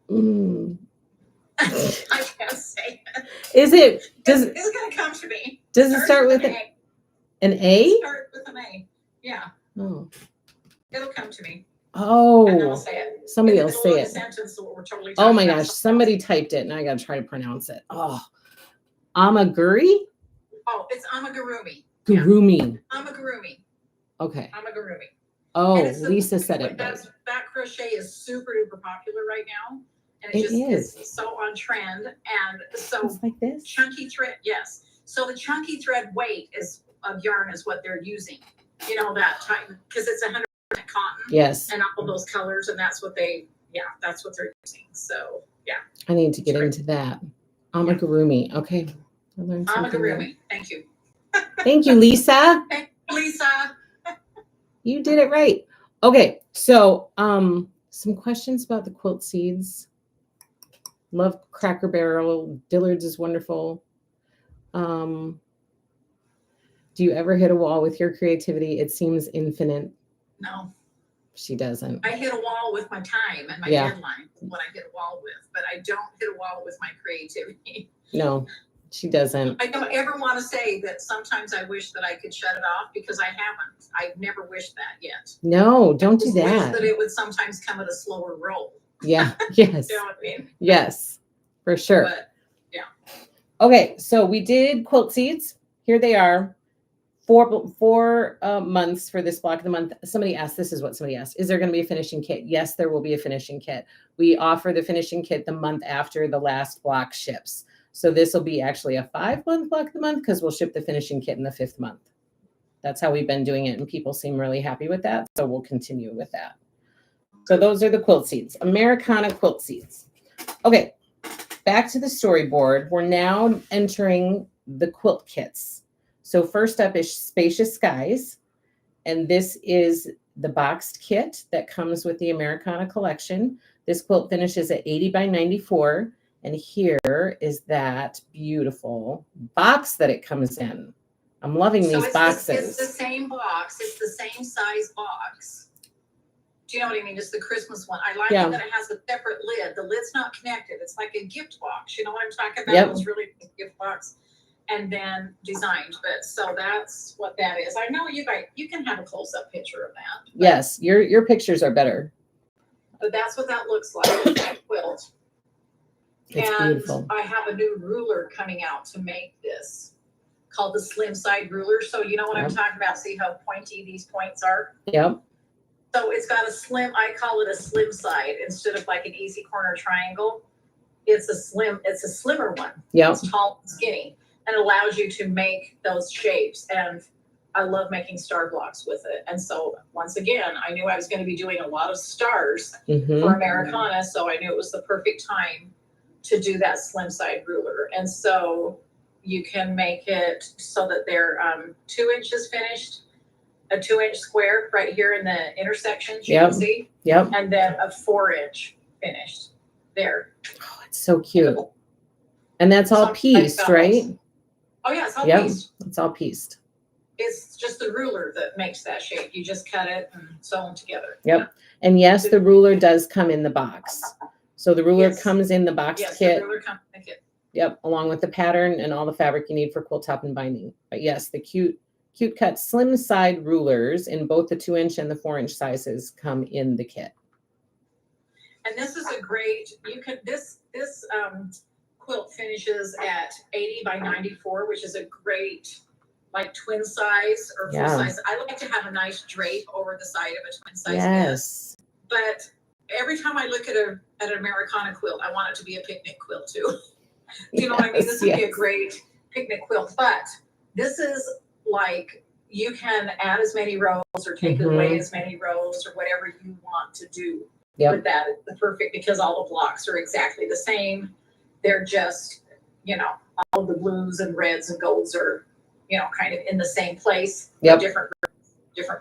I can't say it. Is it? It's going to come to me. Does it start with an A? Start with an A. Yeah. Oh. It'll come to me. Oh. And then I'll say it. Somebody will say it. Sentence, we're totally oh my gosh! Somebody typed it, and I got to try to pronounce it. Oh, amaguri. Oh, it's amigurumi. Gurumi. Amigurumi. Okay. Amigurumi. Oh, Lisa said it. That crochet is super duper popular right now, and it's so on trend, and so it's like this chunky thread. Yes, so the chunky thread weight of yarn is what they're using. You know, that type, because it's 100% cotton. Yes. And all those colors, and that's what they're using. So yeah. I need to get into that. Amigurumi. Okay. I learned something. Amigurumi. Thank you. Thank you, Lisa. Thank you, Lisa. You did it right. Okay, so some questions about the Quilt Seeds. Love Cracker Barrel. Dillard's is wonderful. Do you ever hit a wall with your creativity? It seems infinite. No. She doesn't. I hit a wall with my time and my deadline when I hit a wall with, but I don't hit a wall with my creativity. No, she doesn't. I don't ever want to say that sometimes I wish that I could shut it off, because I haven't. I've never wished that yet. No, don't do that. I wish that it would sometimes come at a slower roll. Yeah, yes. You know what I mean? Yes, for sure. But, yeah. Okay, so we did Quilt Seeds. Here they are. 4 months for this block of the month. Somebody asked, this is what somebody asked, is there going to be a finishing kit? Yes, there will be a finishing kit. We offer the finishing kit the month after the last block ships. So this will be actually a 5-month block of the month, because we'll ship the finishing kit in the 5th month. That's how we've been doing it, and people seem really happy with that. So we'll continue with that. So those are the Quilt Seeds, Americana Quilt Seeds. Okay, back to the storyboard. We're now entering the quilt kits. So first up is Spacious Skies, and this is the boxed kit that comes with the Americana collection. This quilt finishes at 80 by 94, and here is that beautiful box that it comes in. I'm loving these boxes. It's the same box. It's the same size box. Do you know what I mean? It's the Christmas one. I like it that it has a separate lid. The lid's not connected. It's like a gift box. You know what I'm talking about? It's really a gift box. And then designed, but so that's what that is. I know you can have a close-up picture of that. Yes, your pictures are better. But that's what that looks like with that quilt. It's beautiful. I have a new ruler coming out to make this, called the slim side ruler. So you know what I'm talking about? See how pointy these points are? Yep. So it's got I call it a slim side instead of like an easy corner triangle. It's a slimmer one. Yep. It's tall and skinny. And allows you to make those shapes. And I love making star blocks with it. And so once again, I knew I was going to be doing a lot of stars for Americana. So I knew it was the perfect time to do that slim side ruler. And so you can make it so that they're 2 inches finished, a 2-inch square right here in the intersections, you Yep. can see, Yep. and then a 4-inch finished there. Oh, it's so cute. And that's all pieced, right? Oh yeah, it's all Yep. pieced. It's all pieced. It's just the ruler that makes that shape. You just cut it and sew them together. Yep. And yes, the ruler does come in the box. So the ruler comes in the box kit. The ruler comes in the kit. Yep, along with the pattern and all the fabric you need for quilt top and binding. But yes, the cute cut slim side rulers in both the 2-inch and the 4-inch sizes come in the kit. And this is a great, this quilt finishes at 80 by 94, which is a great, like twin size or full size. I like to have a nice drape over the side of a twin size Yes. bed. But every time I look at an Americana quilt, I want it to be a picnic quilt too. Do you know what I mean? This would be a great picnic quilt. But this is like, you can add as many rows or take away as many rows or whatever you want to do with that. It's the perfect, because all the blocks are exactly the same. They're just, you know, all of the blues and reds and golds are, you know, kind of in the same place. Different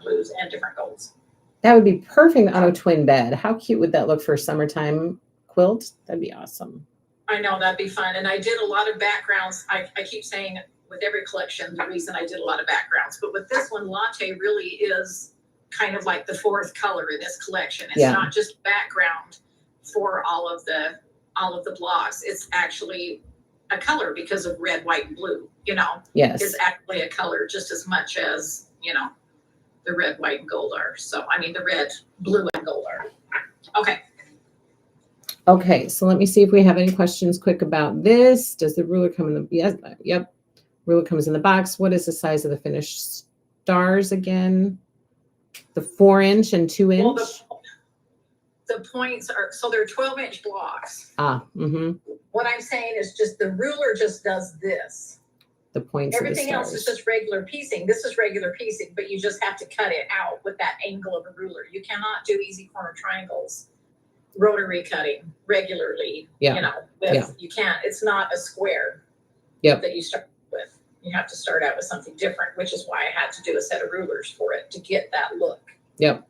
blues and different golds. That would be perfect on a twin bed. How cute would that look for a summertime quilt? That'd be awesome. I know, that'd be fun. And I did a lot of backgrounds. I keep saying with every collection, the reason I did a lot of backgrounds, but with this one, Latte really is kind of like the 4th color in this collection. It's not just background for all of the blocks. It's actually a color because of red, white, and blue, you know. Yes. It's actually a color just as much as, you know, the red, white, and gold are. So, I mean, the red, blue, and gold are. Okay. Okay, so let me see if we have any questions quick about this. Does the ruler come in the, yes, yep. Ruler comes in the box. What is the size of the finished stars again? The 4-inch and 2-inch? Well, the points are, so they're 12-inch blocks. What I'm saying is just the ruler just does this. The points. Everything else is just regular piecing. This is regular piecing, but you just have to cut it out with that angle of a ruler. You cannot do easy corner triangles, rotary cutting regularly. You know, you can't. It's not a square that you start with. You have to start out with something different, which is why I had to do a set of rulers for it to get that look. Yep.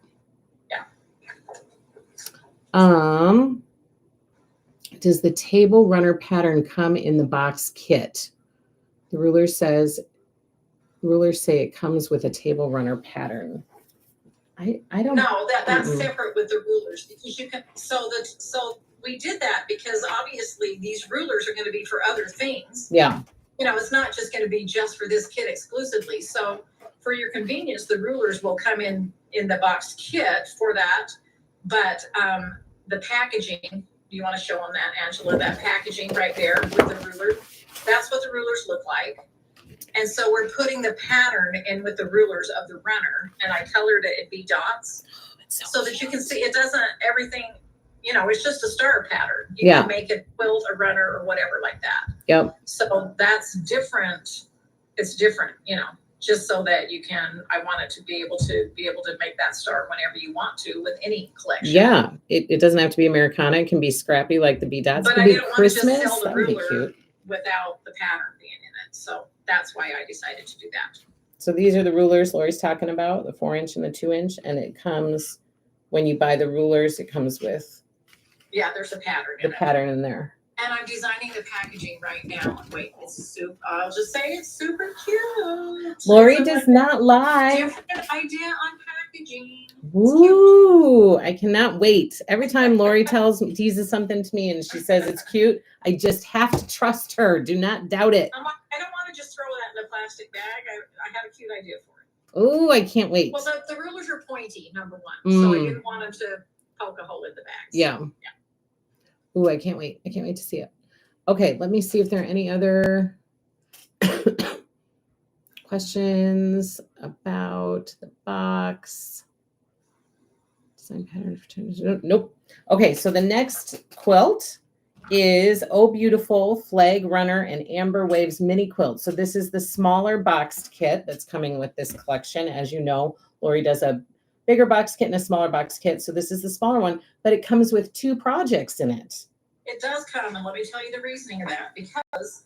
Yeah. Does the table runner pattern come in the box kit? The rulers say it comes with a table runner pattern. I don't know. That's separate with the rulers, because you can, so we did that because obviously these rulers are going to be for other things. Yeah. You know, it's not just going to be just for this kit exclusively. So for your convenience, the rulers will come in the box kit for that. But the packaging, you want to show them that, Angela, that packaging right there with the ruler, that's what the rulers look like. And so we're putting the pattern in with the rulers of the runner, and I colored it be dots so that you can see it doesn't, everything, you know, it's just a star pattern. You can make a quilt, a runner, or whatever like that. Yep. So that's different. It's different, you know, just so that you can, I want it to be able to make that star whenever you want to with any collection. Yeah. It doesn't have to be Americana. It can be scrappy like the bead dots. But I didn't want to just sell the ruler without the pattern being in it. So that's why I decided to do that. So these are the rulers Lori's talking about, the 4-inch and the 2-inch, and it comes, when you buy the rulers, it comes with there's a pattern the pattern in there. And I'm designing the packaging right now. Wait, I'll just say it's super cute. Lori does not lie. Different idea on packaging. Ooh, I cannot wait. Every time Lori teases something to me and she says it's cute, I just have to trust her. Do not doubt it. I don't want to just throw that in a plastic bag. I have a cute idea for it. Ooh, I can't wait. Well, the rulers are pointy, number one. So I didn't want them to poke a hole in the bags. Yeah. Ooh, I can't wait. I can't wait to see it. Okay, let me see if there are any other questions about the box. Design pattern for nope. Okay, so the next quilt is Oh Beautiful Flag Runner and Amber Waves Mini Quilt. So this is the smaller boxed kit that's coming with this collection. As you know, Lori does a bigger box kit and a smaller box kit. So this is the smaller one, but it comes with 2 projects in it. It does come, and let me tell you the reasoning of that. Because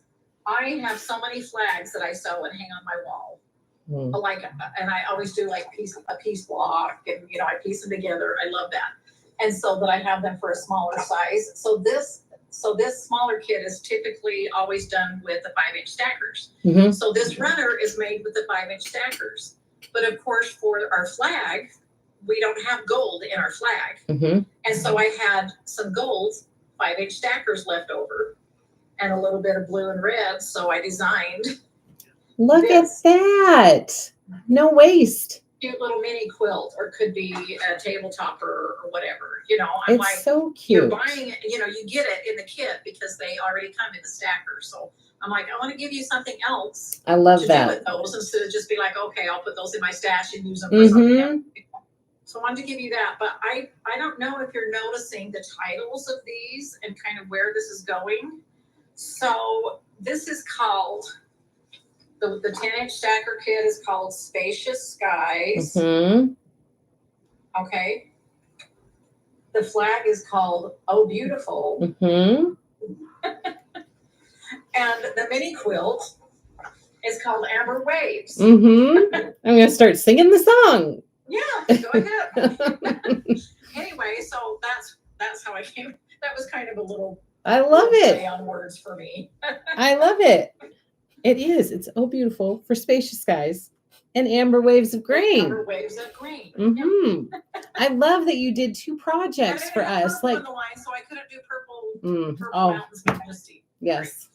I have so many flags that I sew and hang on my wall. Like, and I always do like a piece block, and I piece them together. I love that, and so that I have them for a smaller size. So this smaller kit is typically always done with the 5-inch stackers. So this runner is made with the 5-inch stackers. But of course, for our flag, we don't have gold in our flag, and so I had some gold 5-inch stackers left over, and a little bit of blue and red. So I designed. Look at that. No waste. Cute little mini quilt, or could be a table topper or whatever. I'm it's like, so cute. You're buying it, you get it in the kit because they already come in the stacker. So I'm like, I want to give you something else. I love to that. do with those instead of just be like, okay, I'll put those in my stash and use them for something else. So I wanted to give you that, but I don't know if you're noticing the titles of these and kind of where this is going. So this is called. The 10-inch stacker kit is called Spacious Skies. Okay. The flag is called Oh Beautiful. And the mini quilt is called Amber Waves. I'm going to start singing the song. Yeah, go ahead. Anyway, so that's how I came. That was kind of a little. I love it. Play on words for me. I love it. It is. It's Oh Beautiful for Spacious Skies and Amber Waves of Green. Amber Waves of Green. I love that you did 2 projects for us. Like, on the line, so I couldn't do purple Mountains Majesty. Yes.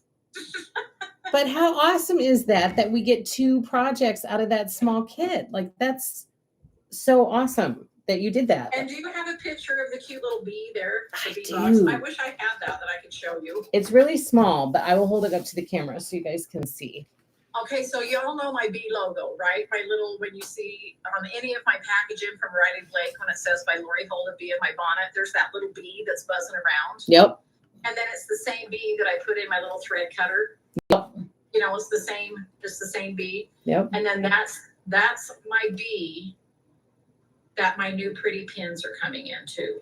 But how awesome is that we get 2 projects out of that small kit? Like, that's so awesome that you did that. And do you have a picture of the cute little bee there? I do. I wish I had that I could show you. It's really small, but I will hold it up to the camera so you guys can see. Okay, so you all know my bee logo, right? My little, when you see on any of my packaging from Riley Blake, when it says by Lori Holt, a bee in my bonnet, there's that little bee that's buzzing around. Yep. And then it's the same bee that I put in my little thread cutter. Yep. It's the same bee. Yep. And then that's my bee that my new pretty pins are coming into.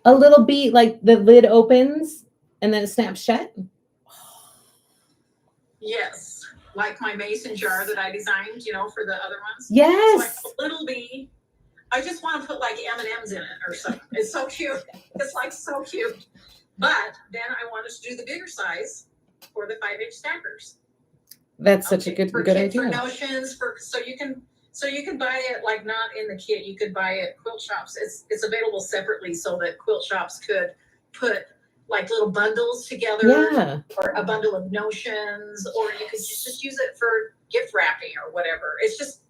A little bee, like the lid opens and then it snaps shut? Yes. Like my mason jar that I designed, for the other ones. Yes. So like a little bee. I just want to put like M&Ms in it or something. It's so cute. It's like so cute. But then I wanted to do the bigger size for the 5-inch stackers. That's such a good idea. For notions, so you can buy it like not in the kit. You could buy it at quilt shops. It's available separately so that quilt shops could put like little bundles together, or a bundle of notions, or you could just use it for gift wrapping or whatever. It's just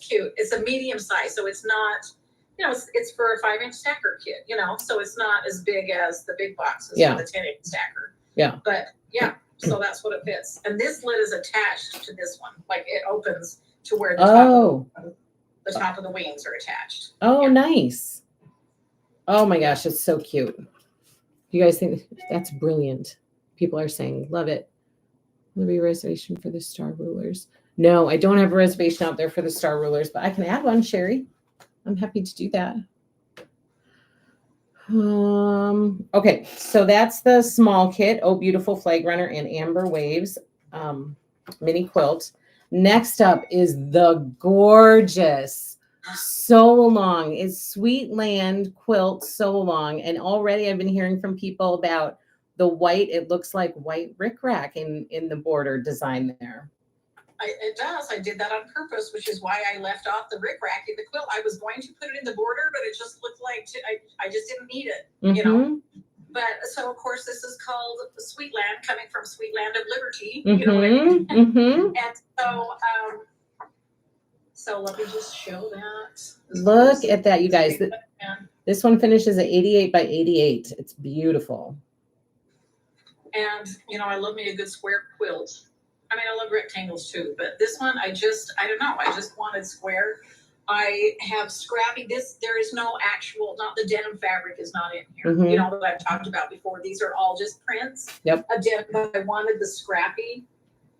cute. It's a medium size, so it's not, it's for a 5-inch stacker kit, so it's not as big as the big boxes for the 10-inch stacker. Yeah. But yeah, so that's what it fits. And this lid is attached to this one. Like it opens to where the top of the wings are attached. Oh, nice. Oh my gosh, it's so cute. You guys think that's brilliant? People are saying, love it. Will there be a reservation for the star rulers? No, I don't have a reservation out there for the star rulers, but I can add one, Sherry. I'm happy to do that. Okay, so that's the small kit. Oh Beautiful Flag Runner and Amber Waves mini quilt. Next up is the gorgeous So Long. It's Sweetland Quilt So Long. And already I've been hearing from people about the white. It looks like white rickrack in the border design there. It does. I did that on purpose, which is why I left off the rickrack in the quilt. I was going to put it in the border, but it just looked like I just didn't need it, But so, of course, this is called Sweetland, coming from Sweetland of Liberty. You know what I mean? And so let me just show that. Look at that, you guys. This one finishes at 88 by 88. It's beautiful. And, I love me a good square quilt. I mean, I love rectangles too, but this one, I don't know. I just wanted square. I have scrappy. There is no actual, not the denim fabric is not in here. That I've talked about before. These are all just prints of denim. But I wanted the scrappy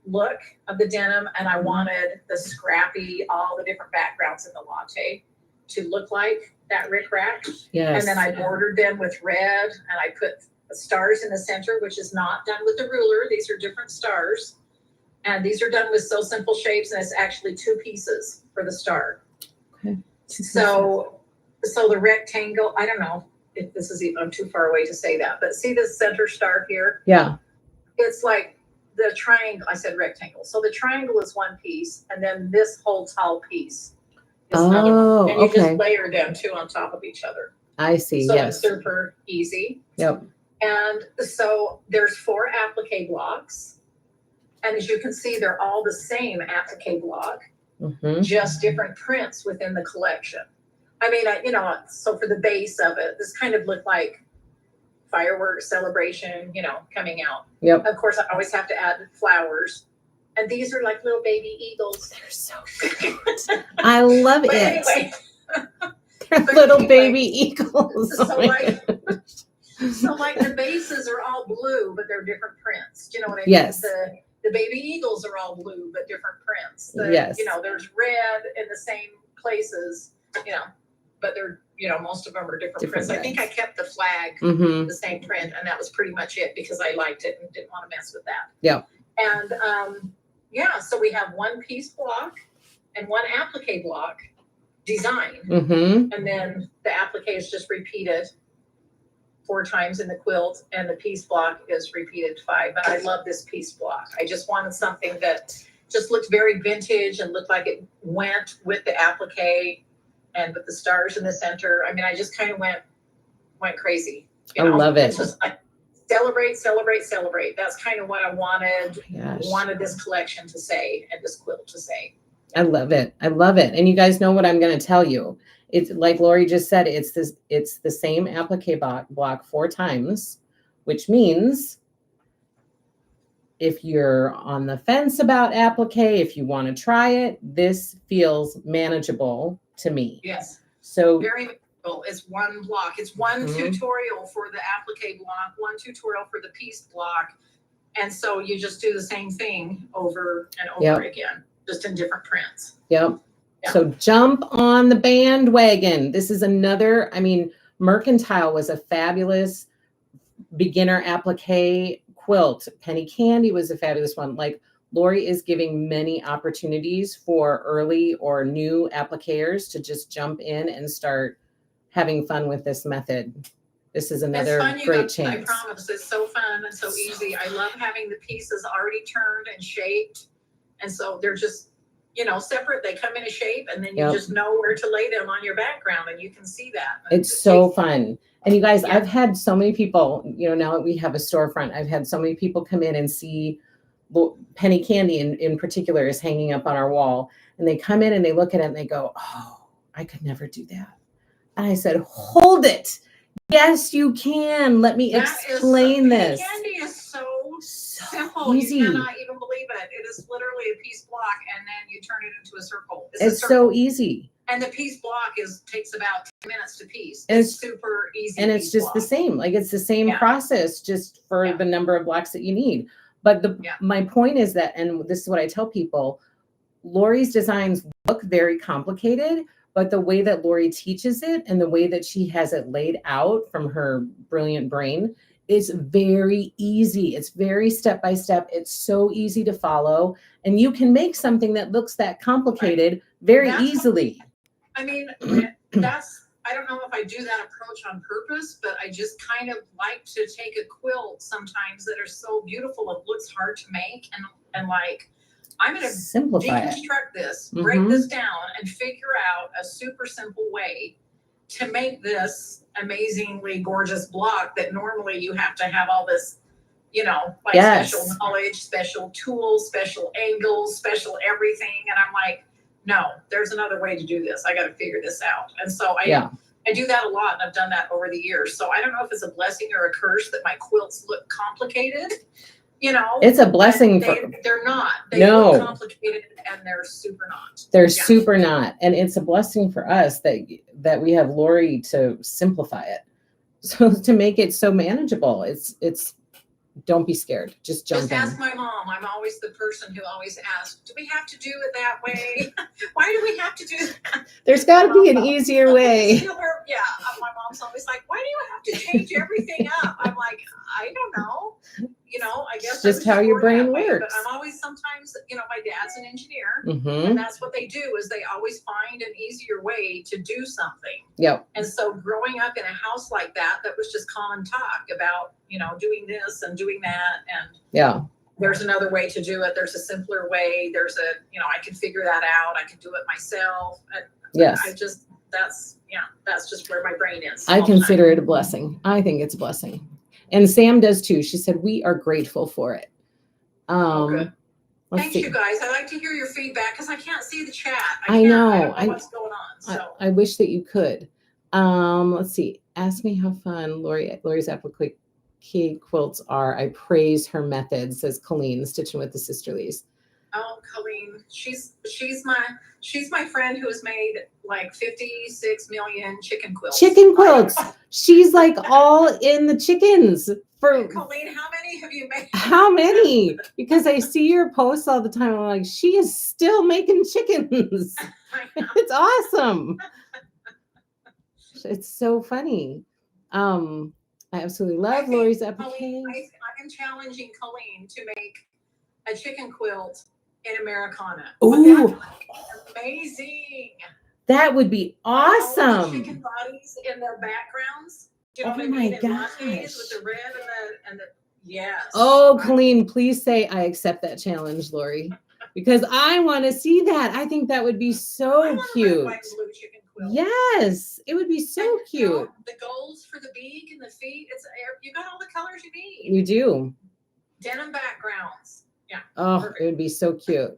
look of the denim, and I wanted the scrappy, all the different backgrounds in the latte to look like that rickrack. Yes. And then I bordered them with red, and I put stars in the center, which is not done with the ruler. These are different stars. And these are done with So Simple shapes, and it's actually 2 pieces for the star. Okay. So the rectangle, I don't know if this is even, I'm too far away to say that, but see this center star here? Yeah. It's like the triangle, I said rectangle. So the triangle is 1 piece, and then this whole tall piece is another one. And you just layer them 2 on top of each other. I see, so yes. It's super easy. Yep. And so there's 4 applique blocks. And as you can see, they're all the same applique block, just different prints within the collection. I mean, so for the base of it, this kind of looked like fireworks celebration, coming out. Yep. Of course, I always have to add flowers. And these are like little baby eagles. They're so cute. I love it. Anyway. They're little baby eagles. So like the bases are all blue, but they're different prints. Do you know what I mean? Yes. The baby eagles are all blue, but different prints. Yes. There's red in the same places, but they're, most of them are different prints. Reds. I think I kept the flag the same print, and that was pretty much it because I liked it and didn't want to mess with that. Yeah. And so we have 1 piece block and 1 applique block design. And then the applique is just repeated 4 times in the quilt, and the piece block is repeated 5. But I love this piece block. I just wanted something that just looked very vintage and looked like it went with the applique and with the stars in the center. I mean, I just kind of went crazy. I love it. Celebrate. That's kind of what I wanted this collection to say and this quilt to say. I love it. And you guys know what I'm going to tell you. It's like Lori just said, it's the same applique block 4 times, which means if you're on the fence about applique, if you want to try it, this feels manageable to me. Yes. So very manageable. It's 1 block. It's 1 tutorial for the applique block, 1 tutorial for the piece block. And so you just do the same thing over and over again, just in different prints. Yep. So jump on the bandwagon. This is another, Mercantile was a fabulous beginner applique quilt. Penny Candy was a fabulous one. Like Lori is giving many opportunities for early or new appliqueurs to just jump in and start having fun with this method. This is another great chance. I promise. It's so fun and so easy. I love having the pieces already turned and shaped. And so they're just, separate. They come in a shape, and then you just know where to lay them on your background, and you can see that. It's so fun. And you guys, I've had so many people, now that we have a storefront, I've had so many people come in and see Penny Candy in particular is hanging up on our wall. And they come in and they look at it and they go, oh, I could never do that. And I said, hold it. Yes, you can. Let me explain this. Penny Candy is so simple. Easy. You cannot even believe it. It is literally a piece block, and then you turn it into a circle. It's so easy. And the piece block takes about 10 minutes to piece. It's super easy. And it's just the same. Like it's the same process, just for the number of blocks that you need. But my point is that, and this is what I tell people, Lori's designs look very complicated, but the way that Lori teaches it and the way that she has it laid out from her brilliant brain is very easy. It's very step by step. It's so easy to follow. And you can make something that looks that complicated very easily. I don't know if I do that approach on purpose, but I just kind of like to take a quilt sometimes that are so beautiful it looks hard to make, and like I'm going to deconstruct this, break this down, and figure out a super simple way to make this amazingly gorgeous block that normally you have to have all this, special knowledge, special tools, special angles, special everything. And I'm like, no, there's another way to do this. I got to figure this out. And so I do that a lot, and I've done that over the years. So I don't know if it's a blessing or a curse that my quilts look complicated. It's a blessing. They're not. They look complicated, and they're super not. They're super not. And it's a blessing for us that we have Lori to simplify it. So to make it so manageable. It's don't be scared. Just jump in. Just ask my mom. I'm always the person who always asks, do we have to do it that way? Why do we have to do that? There's got to be an easier way. My mom's always like, why do you have to change everything up? I'm like, I don't know. you know, I guess It's just how your brain works. But I'm always sometimes, you know, my dad's an engineer, Mm-hmm. and that's what they do is they always find an easier way to do something. Yep. And so growing up in a house like that was just common talk about, you know, doing this and doing that. And yeah, there's another way to do it. There's a simpler way. There's a, you know, I can figure that out. I can do it myself. And yes. That's just where my brain is. I consider it a blessing. I think it's a blessing. And Sam does too. She said, we are grateful for it. Good. Thanks, you guys. I like to hear your feedback because I can't see the chat. I know. I don't know what's going on. So I wish that you could. Let's see. Ask me how fun Lori's applique quilts are. I praise her methods, says Colleen, stitching with the sisterlies. Oh, Colleen, she's my friend who has made like 56 million chicken quilts. Chicken quilts. She's like all in the chickens. For Colleen, how many have you made? How many? Because I see your posts all the time. I'm like, she is still making chickens. It's awesome. It's so funny. I absolutely love Lori's applique. I am challenging Colleen to make a chicken quilt in Americana. Ooh, amazing! That would be awesome. Chicken bodies in their backgrounds. Do you know Oh what I my mean? gosh! With the red and the yes. Oh, Colleen, please say I accept that challenge, Lori, because I want to see that. I think that would be so cute. Red, white, and blue chicken quilt. Yes, it would be so cute. You know, the golds for the beak and the feet. You got all the colors you need. You do. Denim backgrounds. Yeah. Oh, perfect. It would be so cute.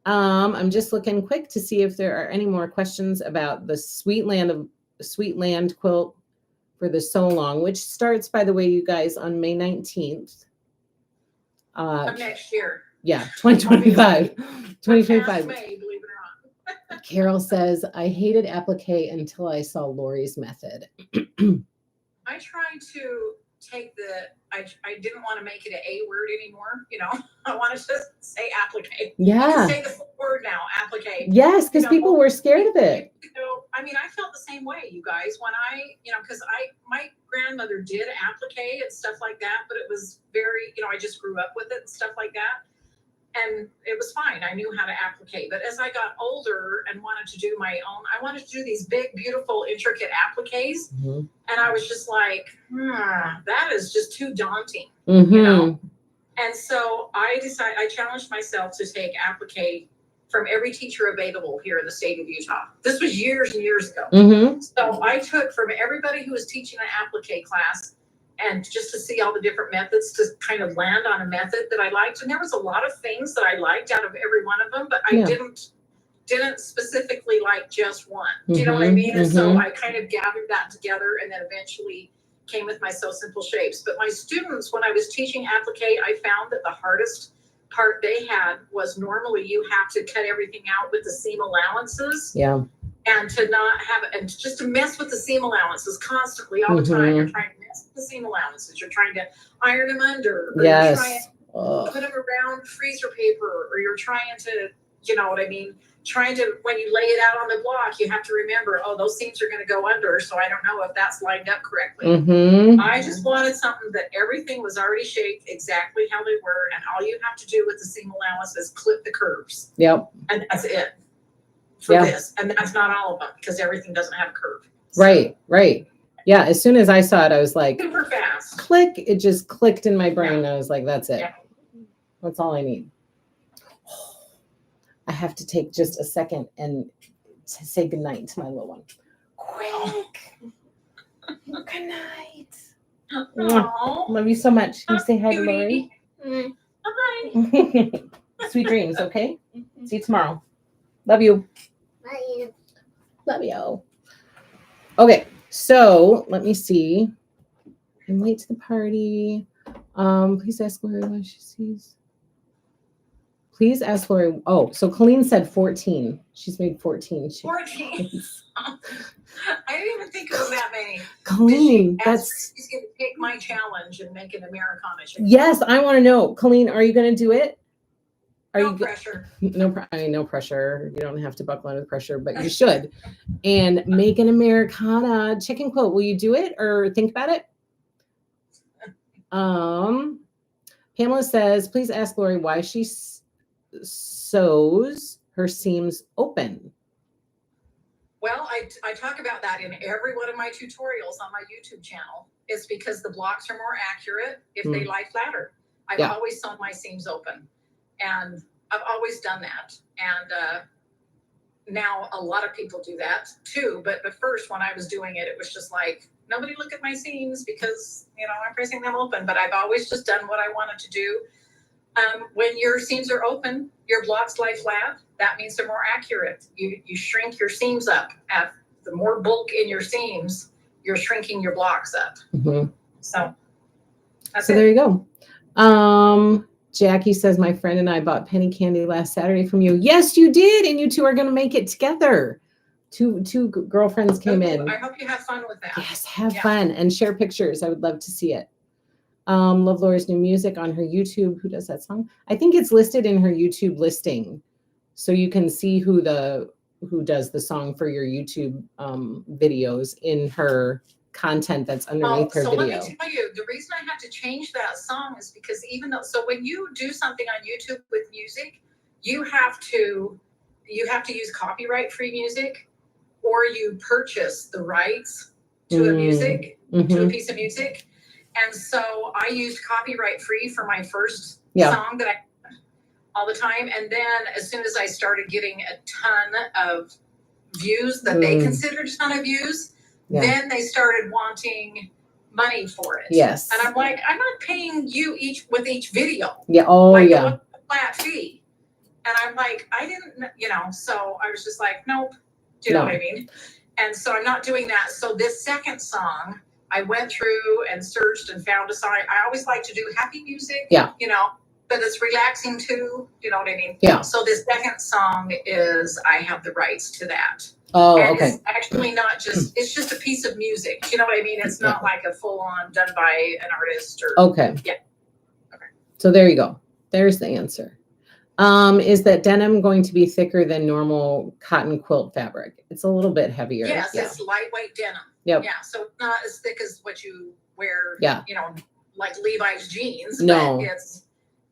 I'm just looking quick to see if there are any more questions about the Sweet Land quilt for the So Long, which starts, by the way, you guys, on May 19th. Of next year. Yeah, 2025. 2025. May, believe it or not. Carol says, I hated applique until I saw Lori's method. I tried to take I didn't want to make it a word anymore. You know, I wanted to say applique. Yeah. Say the full word now, applique. Yes, because people were scared of it. You know, I mean, I felt the same way, you guys, when because my grandmother did applique and stuff like that, but it was very, I just grew up with it and stuff like that. And it was fine. I knew how to applique. But as I got older and wanted to do my own, I wanted to do these big, beautiful, intricate appliques. Mm-hmm. And I was just like, that is just too daunting, mm-hmm. you know? And so I challenged myself to take applique from every teacher available here in the state of Utah. This was years and years ago. Mm-hmm. So I took from everybody who was teaching an applique class, and just to see all the different methods to kind of land on a method that I liked. And there was a lot of things that I liked out of every one of them, but I didn't specifically like just one. Do you know what I mean? And so I kind of gathered that together and then eventually came with my So Simple shapes. But my students, when I was teaching applique, I found that the hardest part they had was normally you have to cut everything out with the seam allowances. Yeah. And to not have it, and just to mess with the seam allowances constantly all the time. You're trying to mess with the seam allowances. You're trying to iron them under. Or yes. You're trying to put them around freezer paper, or you're trying to, you know what I mean? Trying to, when you lay it out on the block, you have to remember, those seams are going to go under. So I don't know if that's lined up correctly. Mm-hmm. I just wanted something that everything was already shaped exactly how they were. And all you have to do with the seam allowance is clip the curves. Yep. And that's it. For this, and that's not all of them because everything doesn't have a curve. So. Right. Yeah, as soon as I saw it, I was like, super fast. Click. It just clicked in my brain. I was like, that's it. Yeah. That's all I need. I have to take just a second and to say goodnight to my little one. Quick. Good night. Love you so much. Can you say hi to Lori? Bye. Sweet dreams, okay? See you tomorrow. Love you. Love you. Okay, so let me see. I'm late to the party. Please ask Lori what she sees. Please ask Lori. Oh, so Colleen said 14. She's made 14. 14. I didn't even think it was that many. Colleen, she's going to take my challenge and make an Americana chicken. Yes, I want to know. Colleen, are you going to do it? No pressure. No pressure. You don't have to buckle under pressure, but you should. And make an Americana chicken quilt. Will you do it or think about it? Pamela says, please ask Lori why she sews her seams open. Well, I talk about that in every one of my tutorials on my YouTube channel. It's because the blocks are more accurate if they lie flatter. I've always sewn my seams open, and I've always done that. And now a lot of people do that too. But first, when I was doing it, it was just like, nobody look at my seams because, I'm pressing them open. But I've always just done what I wanted to do. When your seams are open, your blocks lie flat. That means they're more accurate. You shrink your seams up. At the more bulk in your seams, you're shrinking your blocks up. Mm-hmm. So there you go. Jackie says, my friend and I bought penny candy last Saturday from you. Yes, you did. And you two are going to make it together. Two girlfriends came in. I hope you have fun with that. Yes, have fun and share pictures. I would love to see it. Love Laura's new music on her YouTube. Who does that song? I think it's listed in her YouTube listing. So you can see who does the song for your YouTube videos in her content that's underneath her video. Let me tell you, the reason I had to change that song is because when you do something on YouTube with music, you have to use copyright-free music, or you purchase the rights to a music, to a piece of music. And so I used copyright-free for my first song that I all the time. And then as soon as I started getting a ton of views that they considered a ton of views, then they started wanting money for it. Yes. And I'm like, I'm not paying you with each video. Yeah. Oh, like, yeah. A flat fee. And I'm like, I didn't, so I was just like, nope. Do you know what I mean? And so I'm not doing that. So this second song, I went through and searched and found a song. I always like to do happy music, but it's relaxing too. You know what I mean? Yeah. So this second song I have the rights to that. Oh, and okay. It's actually not just, it's just a piece of music. You know what I mean? It's not like a full on done by an artist or. Okay. Yeah. Okay. So there you go. There's the answer. Is that denim going to be thicker than normal cotton quilt fabric? It's a little bit heavier. Yes, it's lightweight denim. Yep. Yeah, so not as thick as what you wear, like Levi's jeans. No. But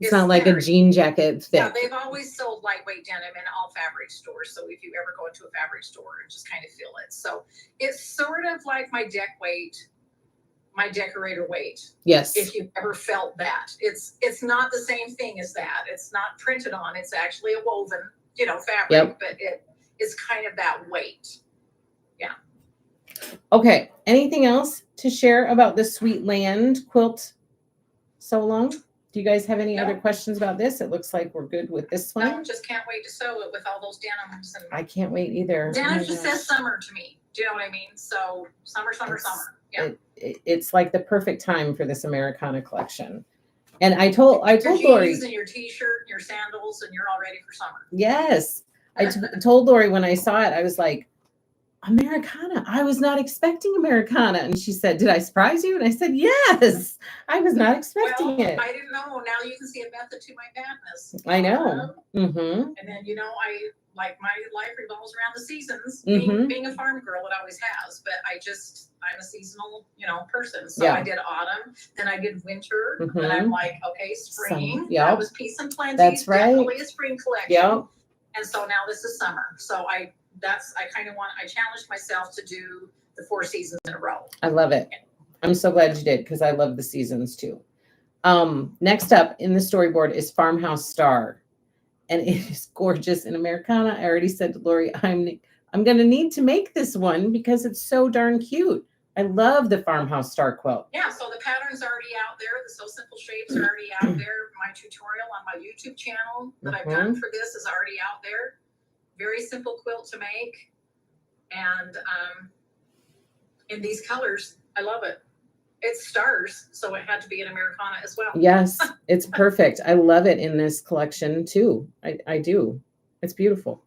it's not like a jean jacket thick. Yeah, they've always sold lightweight denim in all fabric stores. So if you ever go into a fabric store, just kind of feel it. So it's sort of like my deck weight, my decorator weight. Yes. If you've ever felt that. It's not the same thing as that. It's not printed on. It's actually a woven, fabric, but it's kind of that weight. Yeah. Okay. Anything else to share about the Sweet Land quilt sew along? Do you guys have any other questions about this? It looks like we're good with this one. No, just can't wait to sew it with all those denims. And I can't wait either. denim just says summer to me. Do you know what I mean? So summer. Yeah. It's like the perfect time for this Americana collection. And I told Lori, using your t-shirt, your sandals, and you're all ready for summer. Yes. I told Lori when I saw it, I was like, Americana. I was not expecting Americana. And she said, did I surprise you? And I said, yes, I was not expecting it. I didn't know. Now you can see a method to my madness. I know. And then, my life revolves around the seasons. Being a farm girl, it always has. But I'm a seasonal, person. So I did autumn, then I did winter, and I'm like, okay, spring. That was peace and plenty. That's right. Definitely a spring collection. Yep. And so now this is summer. So I challenged myself to do the 4 seasons in a row. I love it. I'm so glad you did because I love the seasons too. Next up in the storyboard is Farmhouse Star. And it is gorgeous in Americana. I already said to Lori, I'm going to need to make this one because it's so darn cute. I love the Farmhouse Star quilt. Yeah, so the pattern's already out there. The So Simple Shapes are already out there. My tutorial on my YouTube channel that I've done for this is already out there. Very simple quilt to make. And in these colors, I love it. It's stars, so it had to be an Americana as well. Yes, it's perfect. I love it in this collection too. I do. It's beautiful.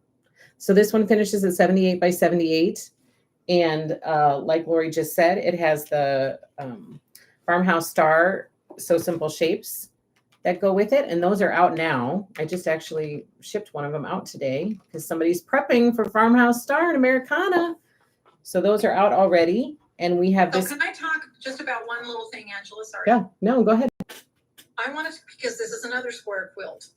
So this one finishes at 78 by 78. And like Lori just said, it has the Farmhouse Star So Simple Shapes that go with it. And those are out now. I just actually shipped one of them out today because somebody's prepping for Farmhouse Star in Americana. So those are out already. And we have this. Can I talk just about one little thing, Angela? Sorry. Yeah, no, go ahead. I want to, because this is another square quilt.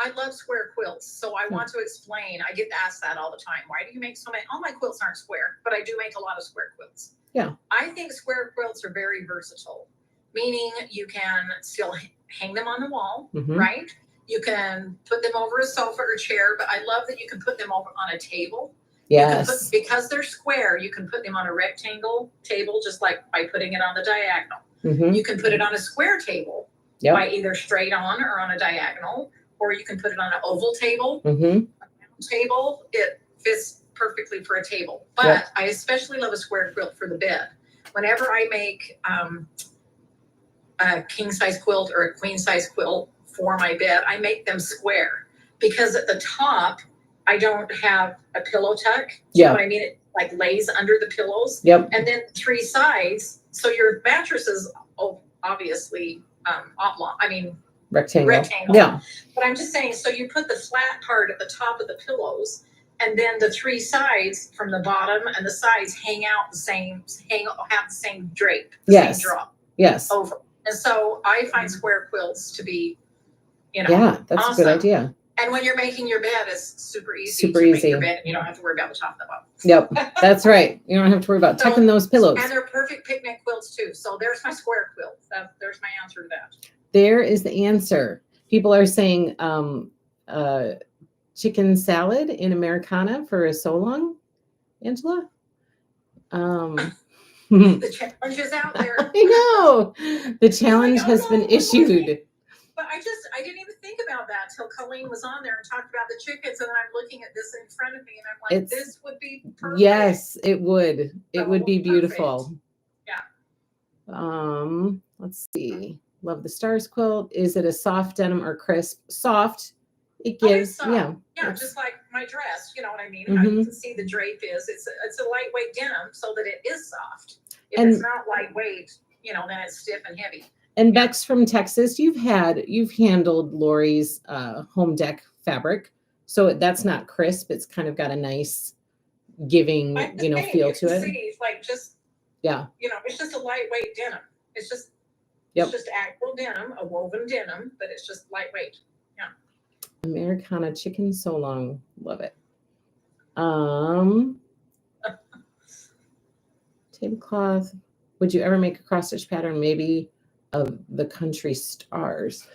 I love square quilts. So I want to explain. I get asked that all the time. Why do you make so many? All my quilts aren't square, but I do make a lot of square quilts. Yeah. I think square quilts are very versatile, meaning you can still hang them on the wall, right? You can put them over a sofa or chair, but I love that you can put them over on a table. Yes. Because they're square, you can put them on a rectangle table, just like by putting it on the diagonal. You can put it on a square table by either straight on or on a diagonal, or you can put it on an oval table. A round table, it fits perfectly for a table. But I especially love a square quilt for the bed. Whenever I make a king size quilt or a queen size quilt for my bed, I make them square because at the top I don't have a pillow tuck. You know what I mean? It like lays under the pillows. And then 3 sides, so your mattress is obviously oblong. I mean rectangle. Yeah. But I'm just saying, so you put the flat part at the top of the pillows, and then the 3 sides from the bottom and the sides hang out the same, have the same drape, same drop. Over. And so I find square quilts to be, that's awesome. A good idea. And when you're making your bed, it's super easy to make your bed, and you don't have to worry about the top and the bottom. That's right. You don't have to worry about tucking those pillows. And they're perfect picnic quilts too. So there's my square quilt. There's my answer to that. There is the answer. People are saying chicken salad in Americana for a so long, Angela. The challenge is out there. I know. The challenge has been issued. But I didn't even think about that till Colleen was on there and talked about the chickens, and then I'm looking at this in front of me, and I'm like, this would be perfect. Yes, it would. It would be beautiful. Yeah. Let's see. Love the stars quilt. Is it a soft denim or crisp? Soft. It gives, yeah, just like my dress. You know what I mean? You can see the drape is. It's a lightweight denim, so that it is soft. If it's not lightweight, then it's stiff and heavy. And Bex from Texas, you've handled Lori's home deck fabric, so that's not crisp. It's kind of got a nice giving, feel to it. It's like just it's just a lightweight denim. It's just it's just actual denim, a woven denim, but it's just lightweight. Yeah. Americana chicken so long, love it. Tablecloth. Would you ever make a cross stitch pattern? Maybe. Of the country stars.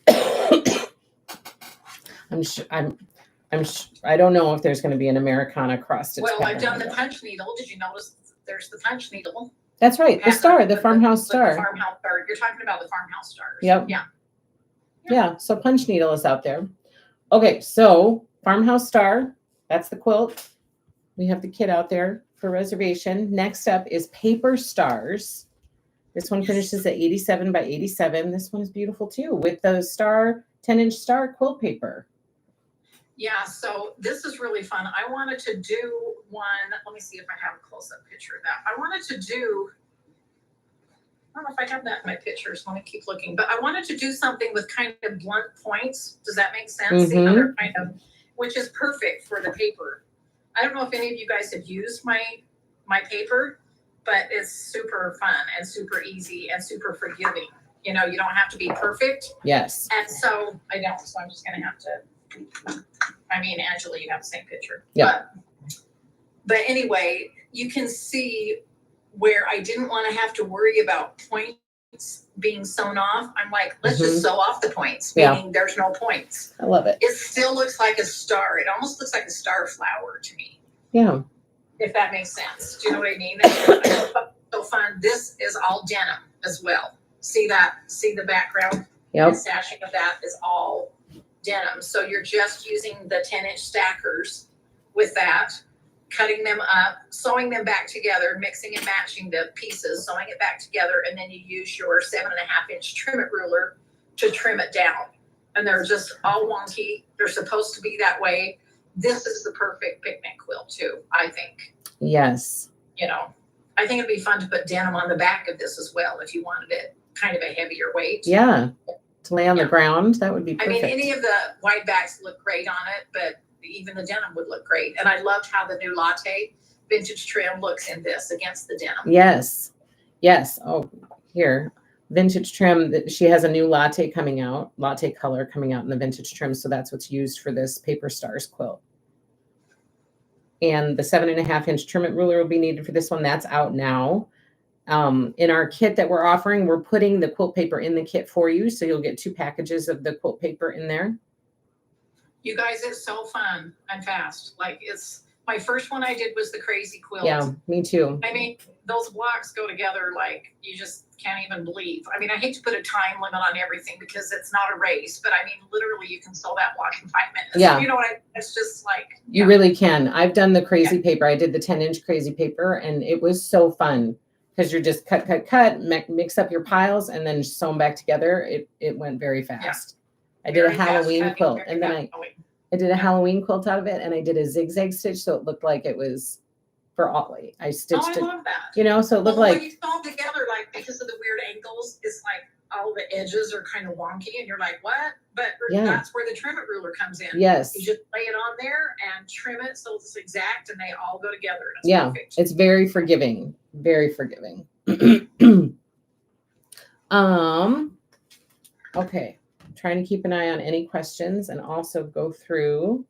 I'm sure. I don't know if there's going to be an Americana cross stitch. Well, I've done the punch needle. Did you notice there's the punch needle? That's right. The star, the farmhouse star. The farmhouse star. You're talking about the farmhouse stars. Yep. Yeah. So punch needle is out there. Okay. So farmhouse star. That's the quilt. We have the kit out there for reservation. Next up is paper stars. This one finishes at 87 by 87. This one is beautiful too, with the 10-inch star quilt paper. Yeah, so this is really fun. I wanted to do one. Let me see if I have a close-up picture of that. I wanted to do, I don't know if I have that in my pictures. Let me keep looking. But I wanted to do something with kind of blunt points. Does that make sense? See how they're kind of, which is perfect for the paper. I don't know if any of you guys have used my paper, but it's super fun and super easy and super forgiving. You don't have to be perfect. Yes. And so I don't. So I'm just going to have to, Angela, you have the same picture. Yeah. But anyway, you can see where I didn't want to have to worry about points being sewn off. I'm like, let's just sew off the points, meaning there's no points. I love it. It still looks like a star. It almost looks like a star flower to me. Yeah. If that makes sense. Do you know what I mean? That's so fun. This is all denim as well. See that? See the background? Yep. The stashing of that is all denim. So you're just using the 10-inch stackers with that, cutting them up, sewing them back together, mixing and matching the pieces, sewing it back together, and then you use your 7.5-inch trim it ruler to trim it down. And they're just all wonky. They're supposed to be that way. This is the perfect picnic quilt too, I think. Yes. I think it'd be fun to put denim on the back of this as well if you wanted it kind of a heavier weight. Yeah. To lay on the ground, that would be perfect. Any of the wide backs look great on it, but even the denim would look great. And I loved how the new latte vintage trim looks in this against the denim. Yes. Yes. Oh, here. vintage trim that she has a new latte color coming out in the vintage trim. So that's what's used for this Paper Stars quilt. And the 7.5-inch trim ruler will be needed for this one. That's out now. In our kit that we're offering, we're putting the quilt paper in the kit for you. So you'll get 2 packages of the quilt paper in there. You guys, it's so fun and fast. Like, it's my first one I did was the crazy quilt. Yeah, me too. I mean, those blocks go together like you just can't even believe. I mean, I hate to put a time limit on everything because it's not a race, but I mean, literally you can sew that block in 5 minutes. Yeah. You know what it's just like. You really can. I've done the crazy paper. I did the 10-inch crazy paper and it was so fun because you're just cut, mix up your piles and then sew them back together. It went very fast. I did a Halloween quilt and then I did a Halloween quilt out of it and I did a zigzag stitch so it looked like it was for all. I stitched it. I love that. You know, so it looked like. like. When you sew them together, like because of the weird angles, it's like all the edges are kind of wonky and you're like, what? But that's where the trim it ruler comes in. Yes. You just lay it on there and trim it so it's exact and they all go together. And it's perfect. It's very forgiving. Very forgiving. Okay. Trying to keep an eye on any questions and also go through.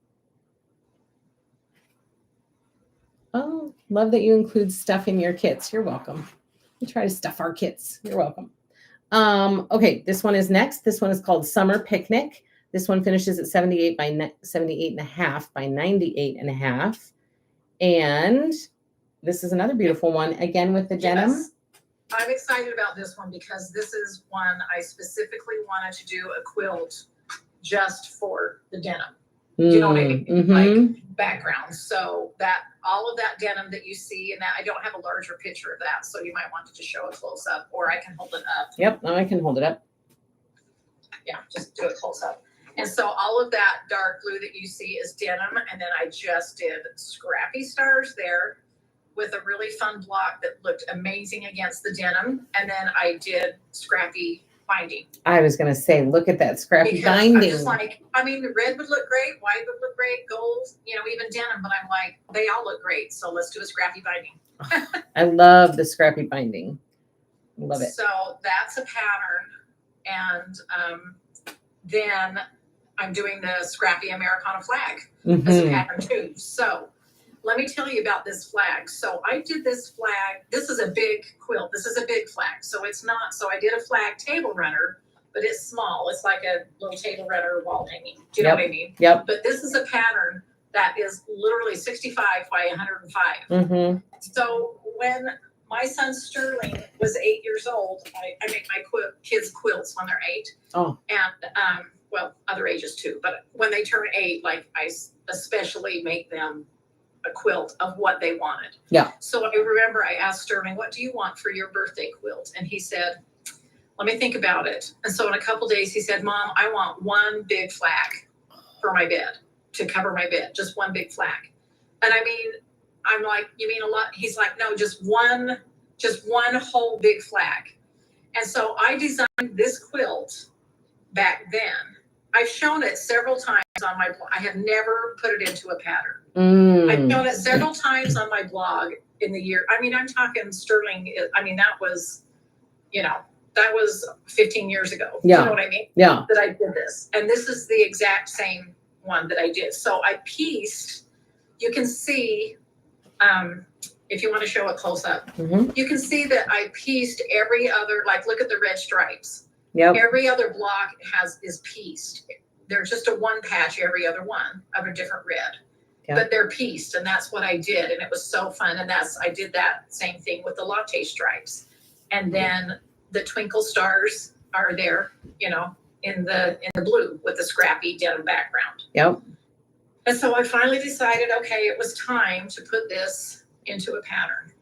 Oh, love that you include stuff in your kits. You're welcome. We try to stuff our kits. You're welcome. Okay, this one is next. This one is called Summer Picnic. This one finishes at 78 by 78.5 by 98.5. And this is another beautiful one, again with the denim. Yes. I'm excited about this one because this is one I specifically wanted to do a quilt just for the denim. Do you know what I mean? Like background. So that all of that denim that you see, and that I don't have a larger picture of that, so you might want to just show a close up, or I can hold it up. Yep, I can hold it up. Yeah, just do it close up. And so all of that dark blue that you see is denim, and then I just did scrappy stars there with a really fun block that looked amazing against the denim, and then I did scrappy binding. I was going to say, look at that scrappy binding. I'm just like, I mean, the red would look great, white would look great, gold, you know, even denim, but I'm like, they all look great, so let's do a scrappy binding. I love the scrappy binding. Love it. So that's a pattern, and then I'm doing the scrappy Americana flag as a pattern too. So let me tell you about this flag. So I did this flag. This is a big quilt. This is a big flag. So it's not, so I did a flag table runner, but it's small. It's like a little table runner wall hanging. Do you know what I mean? Yep. But this is a pattern that is literally 65 by 105. So when my son Sterling was 8 years old, I make my kids quilts when they're 8. Oh. And, well, other ages too. But when they turn 8, like I especially make them a quilt of what they wanted. Yeah. So I remember I asked Sterling, what do you want for your birthday quilt? And he said, let me think about it. And so in a couple days he said, Mom, I want one big flag for my bed to cover my bed, just one big flag. And I mean, I'm like, you mean a lot? He's like, no, just one whole big flag. And so I designed this quilt back then. I've shown it several times on my blog. I have never put it into a pattern. I've shown it several times on my blog in the year. I mean, I'm talking Sterling. I mean, that was, you know, that was 15 years ago. Yeah. You know what I mean? Yeah. That I did this. And this is the exact same one that I did. So I pieced, you can see, if you want to show it close up, you can see that I pieced every other, like, look at the red stripes. Yep. Every other block is pieced. There's just a one patch every other one of a different red. Yep. But they're pieced, and that's what I did, and it was so fun. And I did that same thing with the latte stripes. And then the twinkle stars are there, you know, in the blue with the scrappy denim background. Yep. And so I finally decided, okay, it was time to put this into a pattern.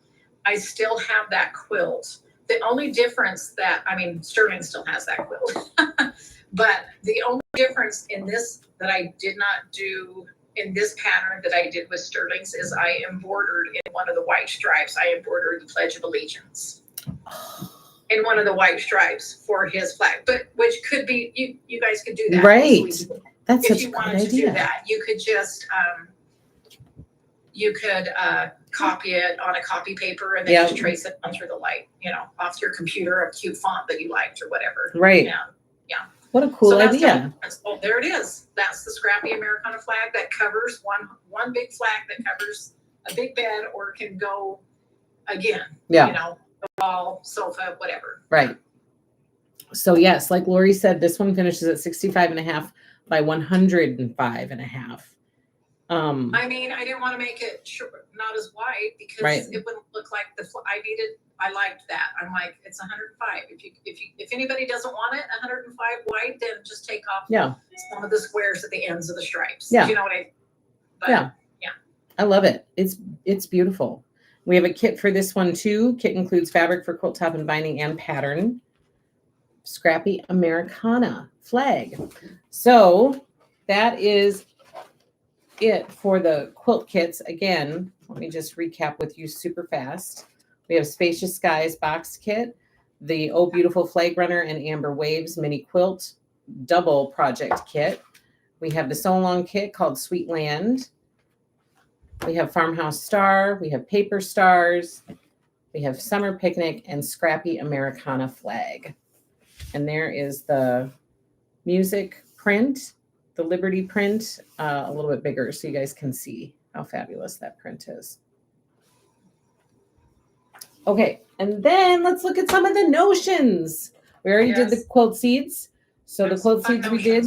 I still have that quilt. The only difference Sterling still has that quilt, but the only difference in this that I did not do in this pattern that I did with Sterling's is I embroidered in one of the white stripes. I embroidered the Pledge of Allegiance in one of the white stripes for his flag, but which could be, you guys could do that. Right. That's such a great idea. If you wanted to do that, you could just, you could copy it on a copy paper and then just trace it on through the light, off your computer, a cute font that you liked or whatever. Right. Yeah. What a cool idea. Oh, there it is. That's the scrappy Americana flag that covers one big flag that covers a big bed, or it can go again. Yeah. The wall, sofa, whatever. Right. So yes, like Lori said, this one finishes at 65.5 by 105.5. I mean, I didn't want to make it not as wide because it wouldn't look like I liked that. I'm like, it's 105. If anybody doesn't want it 105 wide, then just take off some of the squares at the ends of the stripes. Yeah. Do you know what I mean? Yeah. I love it. It's beautiful. We have a kit for this one too. Kit includes fabric for quilt top and binding and pattern. Scrappy Americana flag. So that is it for the quilt kits. Again, let me just recap with you super fast. We have Spacious Skies box kit, the Oh Beautiful Flag Runner and Amber Waves mini quilt double project kit. We have the sew along kit called Sweet Land. We have Farmhouse Star. We have Paper Stars. We have Summer Picnic and Scrappy Americana flag. And there is the music print, the Liberty print, a little bit bigger so you guys can see how fabulous that print is. Okay, and then let's look at some of the notions. We already did the Quilt Seeds. So the Quilt Seeds we did.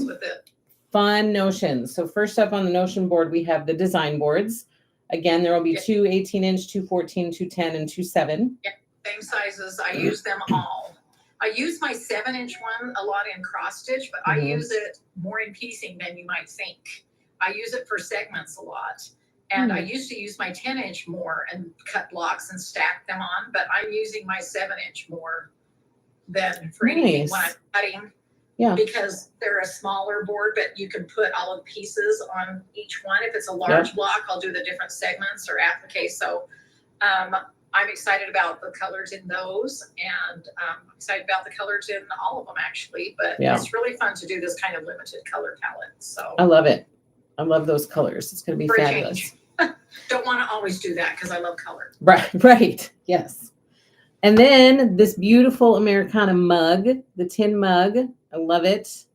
Fun notions. So first up on the notion board, we have the design boards. Again, there will be two 18-inch, two 14, two 10, and two 7. Yeah, same sizes. I use them all. I use my 7-inch one a lot in cross stitch, but I use it more in piecing than you might think. I use it for segments a lot. And I used to use my 10-inch more and cut blocks and stack them on, but I'm using my 7-inch more than for anything when I'm cutting. Yeah. Because they're a smaller board, but you can put all of the pieces on each one. If it's a large block, I'll do the different segments or applique. So I'm excited about the colors in those, and I'm excited about the colors in all of them actually, but it's really fun to do this kind of limited color palette. So I love it. I love those colors. It's going to be fabulous. Don't want to always do that because I love color. Right. Yes. And then this beautiful Americana mug, the tin mug. I love it.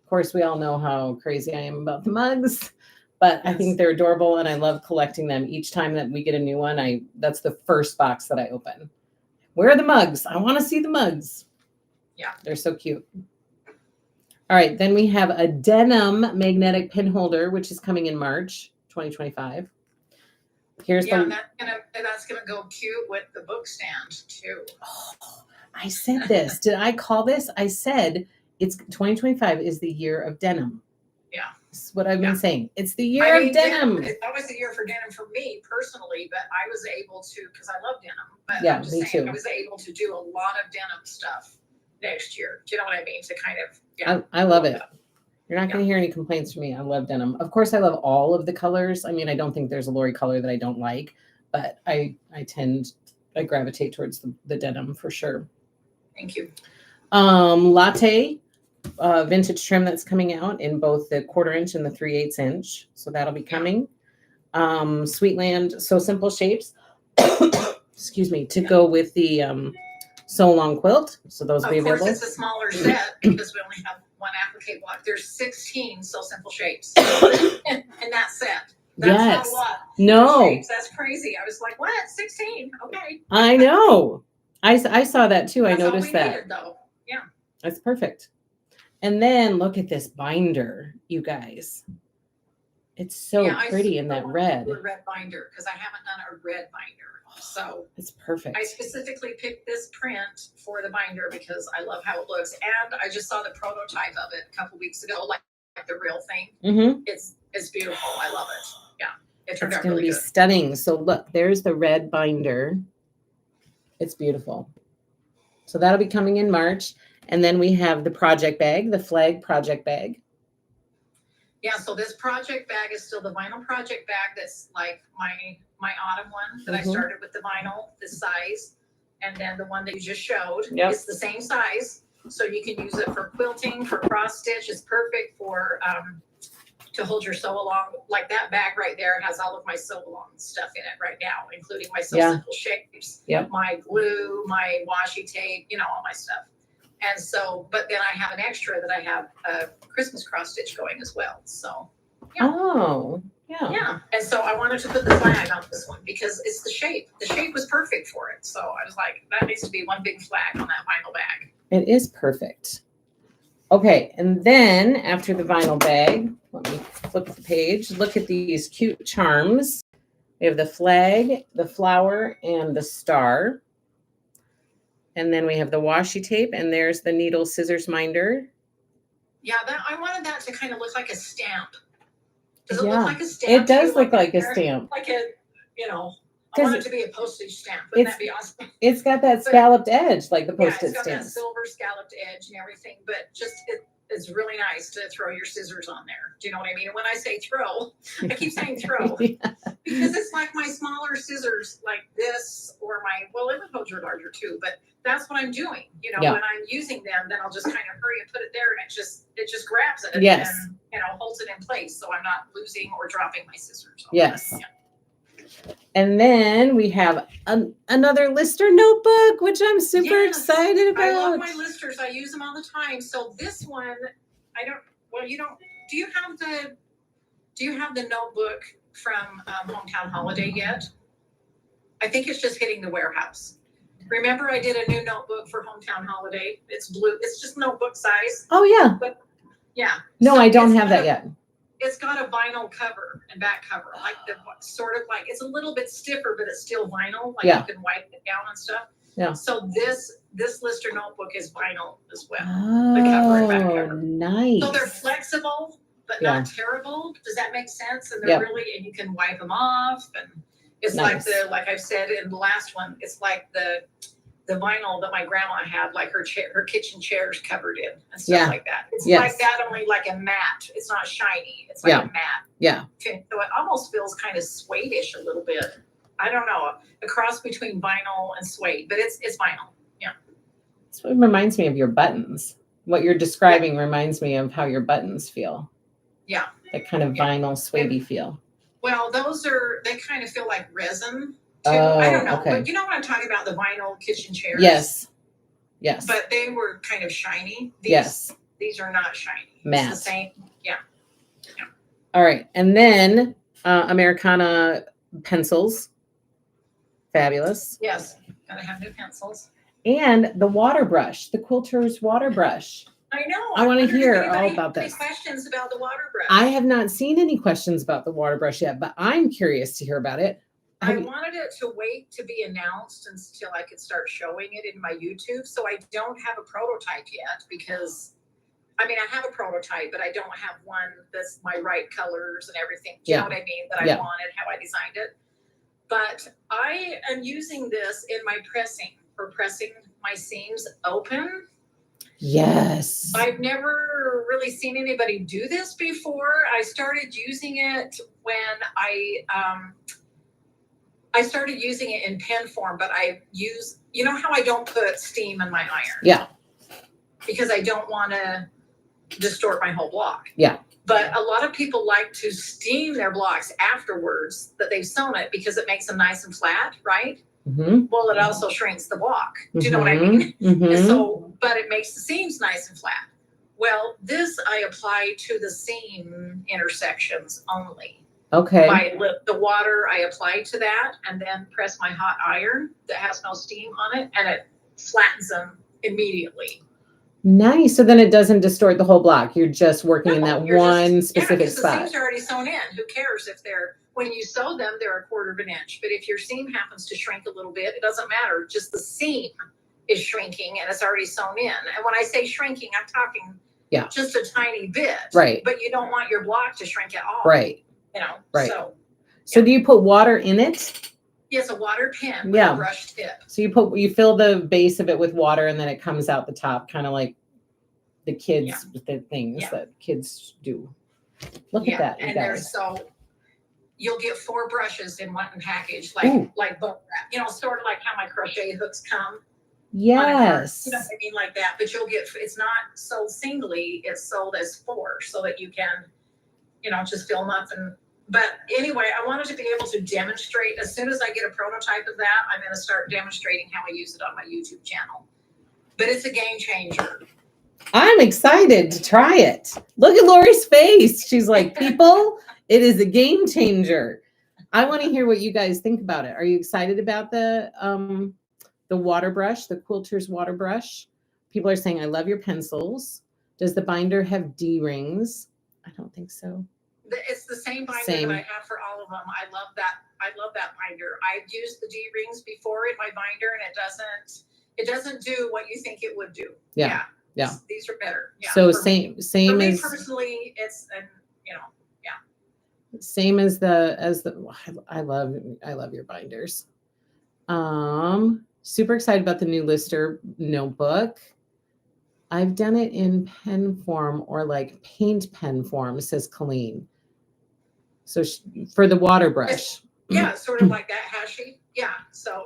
Of course, we all know how crazy I am about the mugs, but I think they're adorable and I love collecting them. Each time that we get a new one, that's the first box that I open. Where are the mugs? I want to see the mugs. Yeah. They're so cute. All right. Then we have a denim magnetic pin holder, which is coming in March 2025. Here's that's gonna go cute with the book stand too. Oh, I said this. Did I call this? I said it's 2025 is the year of denim. Yeah, that's what I've been saying. It's the year of denim. It's always the year for denim for me personally, but I was able to because I love denim. But yeah, I'm just me saying, too. I was able to do a lot of denim stuff next year. Do you know what I mean? To kind of I love it. You're not going to hear any complaints from me. I love denim. Of course, I love all of the colors. I mean, I don't think there's a Lori color that I don't like, but I gravitate towards the denim for sure. Thank you. Latte vintage trim that's coming out in both the 1/4 inch and the 3/8 inch. So that'll be coming. Sweetland So Simple Shapes. Excuse me, to go with the sew along quilt. So those will be available. Of course, it's a smaller set because we only have one applique block. There's 16 So Simple Shapes in that set. That's not a lot. No. That's crazy. I was like, what? 16? Okay. I know. I saw that too. I noticed that. Needed, though. Yeah. That's perfect. And then look at this binder, you guys. It's so pretty in that red. A red binder because I haven't done a red binder. So it's perfect. I specifically picked this print for the binder because I love how it looks. And I just saw the prototype of it a couple weeks ago, like the real thing. Mm-hmm. It's beautiful. I love it. Yeah. It turned out really good. It's going to be stunning. So look, there's the red binder. It's beautiful. So that'll be coming in March. And then we have the project bag, the flag project bag. Yeah, so this project bag is still the vinyl project bag that's like my autumn one that I started with the vinyl, this size. And then the one that you just showed is the same size. So you can use it for quilting, for cross stitch. It's perfect for to hold your sew along. Like that bag right there has all of my sew along stuff in it right now, including my Sew Simple shapes, my glue, my washi tape, you know, all my stuff. And so, but then I have an extra that I have a Christmas cross stitch going as well. So, yeah. And so I wanted to put the flag on this one because it's the shape. The shape was perfect for it. So I was like, that needs to be one big flag on that vinyl bag. It is perfect. Okay, and then after the vinyl bag, let me flip the page. Look at these cute charms. We have the flag, the flower, and the star. And then we have the washi tape, and there's the needle scissors minder. Yeah, I wanted that to kind of look like a stamp. Does it look like a stamp? It does look like a stamp. Like a, you know, I want it to be a postage stamp. Wouldn't that be awesome? It's got that scalloped edge, like the postage stamp. Yeah, it's got that silver scalloped edge and everything, but just it's really nice to throw your scissors on there. Do you know what I mean? And when I say throw, I keep saying throw because it's like my smaller scissors like this or well, those are larger too, but that's what I'm doing. You know, when I'm using them, then I'll just kind of hurry and put it there and it just grabs it and you know, holds it in place so I'm not losing or dropping my scissors. And then we have another Lister notebook, which I'm super excited about. I love my Listers. I use them all the time. So this one, do you have the notebook from Hometown Holiday yet? I think it's just hitting the warehouse. Remember I did a new notebook for Hometown Holiday. It's blue. It's just notebook size. Oh, yeah. But, yeah. No, I don't have that yet. It's got a vinyl cover and back cover, like the sort of like it's a little bit stiffer, but it's still vinyl. Like you can wipe it down and stuff. Yeah. So this Lister notebook is vinyl as well. Oh, the cover and back cover. Nice. So they're flexible, but not terrible. Does that make sense? And they're really, and you can wipe them off. And it's like like I've said in the last one, it's like the vinyl that my grandma had, like her kitchen chairs covered in and stuff like that. It's like that, only like a matte. It's not shiny. It's like a matte. Yeah. So it almost feels kind of suede-ish a little bit. I don't know, a cross between vinyl and suede, but it's vinyl. Yeah. So it reminds me of your buttons. What you're describing reminds me of how your buttons feel. Yeah. That kind of vinyl suede feel. Well, they kind of feel like resin. Too. I don't know, but you know what I'm talking about, the vinyl kitchen chairs? Yes. But they were kind of shiny. These are not shiny. Matte. It's the same. Yeah. All right. And then Americana pencils. Fabulous. Yes. Gotta have new pencils. And the water brush, the Quilter's water brush. I know. I want to hear all about this. Any questions about the water brush? I have not seen any questions about the water brush yet, but I'm curious to hear about it. I wanted it to wait to be announced until I could start showing it in my YouTube. So I don't have a prototype yet because, I mean, I have a prototype, but I don't have one that's my right colors and everything. Do you know what I mean? That I wanted, how I designed it. But I am using this in my pressing my seams open. Yes. I've never really seen anybody do this before. I started using it when I started using it in pen form, but you know how I don't put steam in my iron? Yeah. Because I don't want to distort my whole block. Yeah. But a lot of people like to steam their blocks afterwards that they've sewn it because it makes them nice and flat, right? Mm-hmm. Well, it also shrinks the block. Do you know what I mean? Mm-hmm. And so, but it makes the seams nice and flat. Well, this I apply to the seam intersections only. Okay. The water I apply to that and then press my hot iron that has no steam on it and it flattens them immediately. Nice. So then it doesn't distort the whole block. You're just working in that one specific spot. The seams are already sewn in. Who cares if when you sew them, they're 1/4 of an inch. But if your seam happens to shrink a little bit, it doesn't matter. Just the seam is shrinking and it's already sewn in. And when I say shrinking, I'm talking just a tiny bit. Right. But you don't want your block to shrink at all. Right. You know, right. So do you put water in it? Yes, a water pen with a brush tip. So you fill the base of it with water and then it comes out the top, kind of like the kids, the things that kids do. Look at that. And you'll get 4 brushes in one package, like bone wrap. You know, sort of like how my crochet hooks come. Yes. You know what I mean, like that. But it's not sold singly, it's sold as 4 so that you can just fill them up. But anyway, I wanted to be able to demonstrate. As soon as I get a prototype of that, I'm going to start demonstrating how I use it on my YouTube channel. But it's a game changer. I'm excited to try it. Look at Lori's face. She's like, people, it is a game changer. I want to hear what you guys think about it. Are you excited about the water brush, the Quilter's water brush? People are saying, I love your pencils. Does the binder have D-rings? I don't think so. It's the same binder that I have for all of them. I love that binder. I've used the D-rings before in my binder, and it doesn't do what you think it would do. Yeah. These are better. Yeah. So for same me as personally, it's same as the I love your binders. Super excited about the new Lister notebook. I've done it in pen form or like paint pen form, says Colleen. So for the water brush. Sort of like that, has she? Yeah. So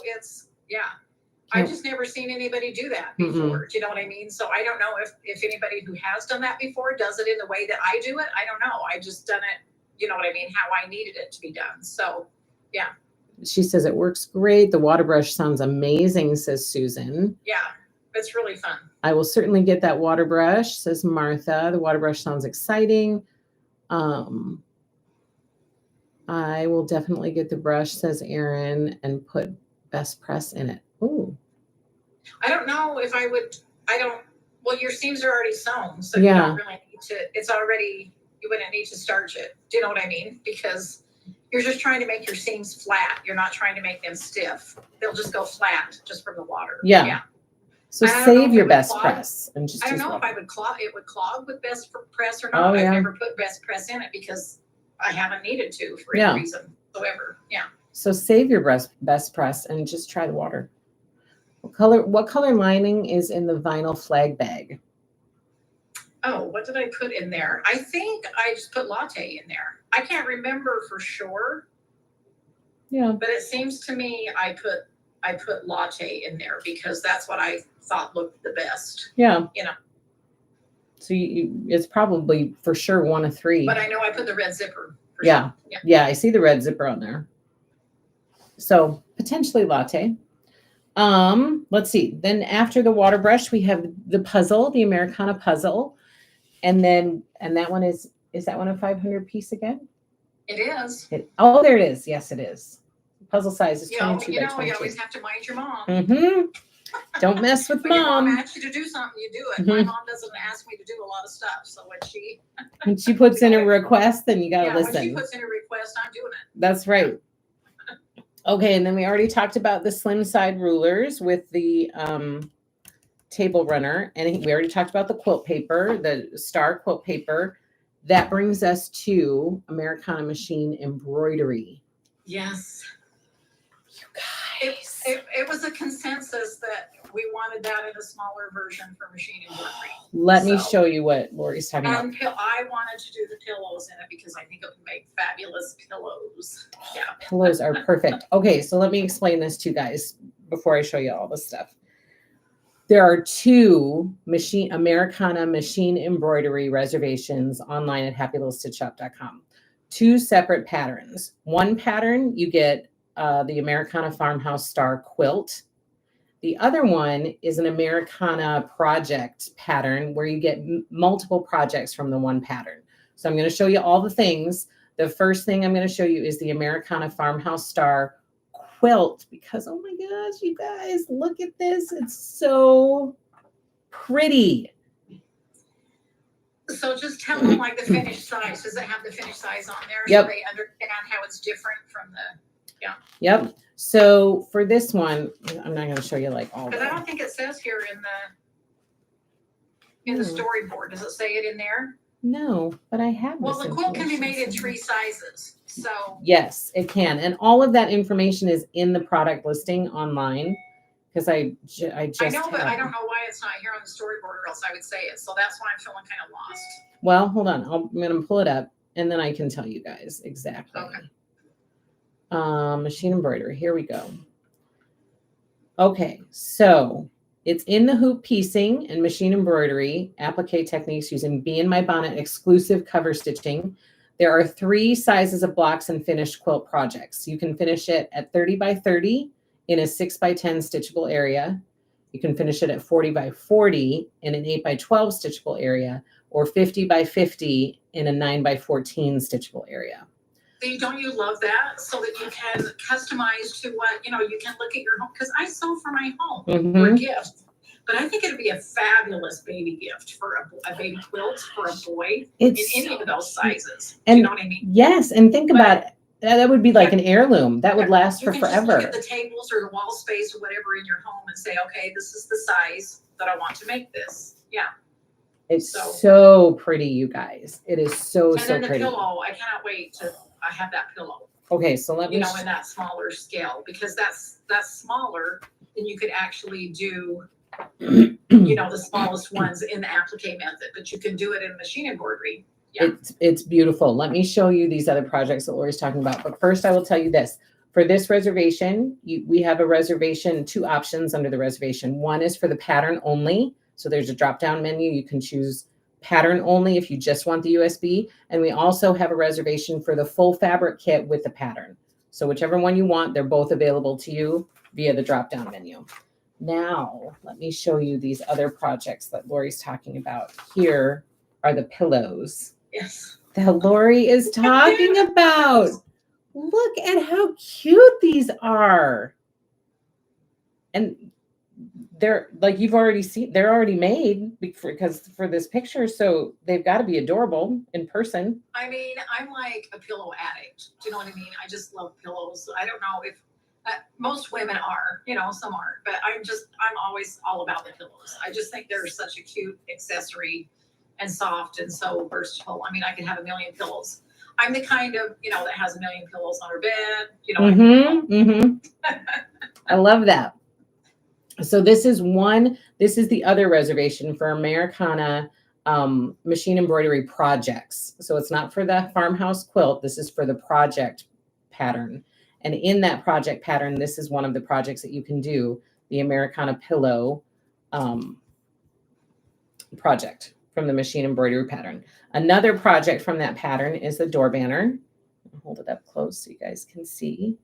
I've just never seen anybody do that before. Do you know what I mean? So I don't know if anybody who has done that before does it in the way that I do it. I don't know. I just done it, you know what I mean, how I needed it to be done. So yeah. She says it works great. The water brush sounds amazing, says Susan. Yeah, it's really fun. I will certainly get that water brush, says Martha. The water brush sounds exciting. I will definitely get the brush, says Erin, and put best press in it. Ooh. I don't know if I would, well, your seams are already sewn, so Yeah. you don't really need to, you wouldn't need to starch it. Do you know what I mean? Because you're just trying to make your seams flat. You're not trying to make them stiff. They'll just go flat just from the water. Yeah. So save your best press and just. I don't know if it would clog with best press or not. Oh, yeah. I've never put best press in it because I haven't needed to for any reason whatsoever. Yeah. So save your best press and just try the water. What color lining is in the vinyl flag bag? Oh, what did I put in there? I think I just put latte in there. I can't remember for sure. Yeah. But it seems to me I put latte in there because that's what I thought looked the best. Yeah. You know. So it's probably for sure one of three. But I know I put the red zipper. Yeah. Sure. Yeah. I see the red zipper on there. So potentially latte. Let's see. Then after the water brush, we have the puzzle, the Americana puzzle. And that one is that one a 500 piece again? It is. Oh, there it is. Yes, it is. Puzzle size is 22 by 22. You always have to mind your mom. Mm-hmm. Don't mess with when mom. Your mom asks you to do something, you do it. Mm-hmm. My mom doesn't ask me to do a lot of stuff. So when she puts in a request, then you got to listen. When she puts in a request, I'm doing it. That's right. Okay, and then we already talked about the slim side rulers with the table runner, and we already talked about the quilt paper, the star quilt paper. That brings us to Americana machine embroidery. Yes. You guys. It was a consensus that we wanted that in a smaller version for machine embroidery. Let me show you what Lori's talking about. And I wanted to do the pillows in it because I think it would make fabulous pillows. Yeah. Pillows are perfect. Okay, so let me explain this to you guys before I show you all this stuff. There are two Americana machine embroidery reservations online at happylittlestitchshop.com. Two separate patterns. One pattern, you get the Americana Farmhouse Star Quilt. The other one is an Americana project pattern where you get multiple projects from the one pattern. So I'm going to show you all the things. The first thing I'm going to show you is the Americana Farmhouse Star Quilt, because oh my gosh, you guys, look at this. It's so pretty. So just tell them like the finished size. Does it have the finished size on there? Yep. So they understand how it's different from the, Yep. So for this one, I'm not going to show you like all because I don't think it says here in the storyboard. Does it say it in there? No, but I have. Well, the quilt can be made in 3 sizes. So yes, it can. And all of that information is in the product listing online because I just know, but I don't know why it's not here on the storyboard or else I would say it. So that's why I'm feeling kind of lost. Well, hold on. I'm going to pull it up and then I can tell you guys exactly. Okay. Machine embroidery. Here we go. Okay, so it's in the hoop piecing and machine embroidery applique techniques using Bee in My Bonnet exclusive cover stitching. There are 3 sizes of blocks and finished quilt projects. You can finish it at 30 by 30 in a 6 by 10 stitchable area. You can finish it at 40 by 40 in an 8 by 12 stitchable area, or 50 by 50 in a 9 by 14 stitchable area. See, don't you love that? So that you can customize to what, you can look at your home. Because I sew for my home for a gift. But I think it'd be a fabulous baby gift for a baby quilt for a boy in any of those sizes. Do you know what I mean? Yes, and think about it. That would be like an heirloom. That would last for forever. You can just look at the tables or the wall space or whatever in your home and say, okay, this is the size that I want to make this. Yeah. It's so pretty, you guys. It is so pretty. And then the pretty. pillow, I cannot wait to have that pillow. Okay, so let me in that smaller scale, because that's smaller than you could actually do the smallest ones in the applique method, but you can do it in machine embroidery. Yeah. It's beautiful. Let me show you these other projects that Lori's talking about. But first I will tell you this. For this reservation, we have a reservation, 2 options under the reservation. One is for the pattern only. So there's a drop-down menu. You can choose pattern only if you just want the USB. And we also have a reservation for the full fabric kit with the pattern. So whichever one you want, they're both available to you via the drop-down menu. Now, let me show you these other projects that Lori's talking about. Here are the pillows. Yes. That Lori is talking about. Look at how cute these are. And they're like, you've already seen, they're already made because for this picture. So they've got to be adorable in person. I mean, I'm like a pillow addict. Do you know what I mean? I just love pillows. I don't know if most women are, some aren't, but I'm always all about the pillows. I just think they're such a cute accessory and soft and so versatile. I mean, I can have a million pillows. I'm the kind of, that has a million pillows on her bed, I love that. So this is the other reservation for Americana machine embroidery projects. So it's not for the farmhouse quilt. This is for the project pattern. And in that project pattern, this is one of the projects that you can do, the Americana pillow project from the machine embroidery pattern. Another project from that pattern is the door banner. I'll hold it up close so you guys can see.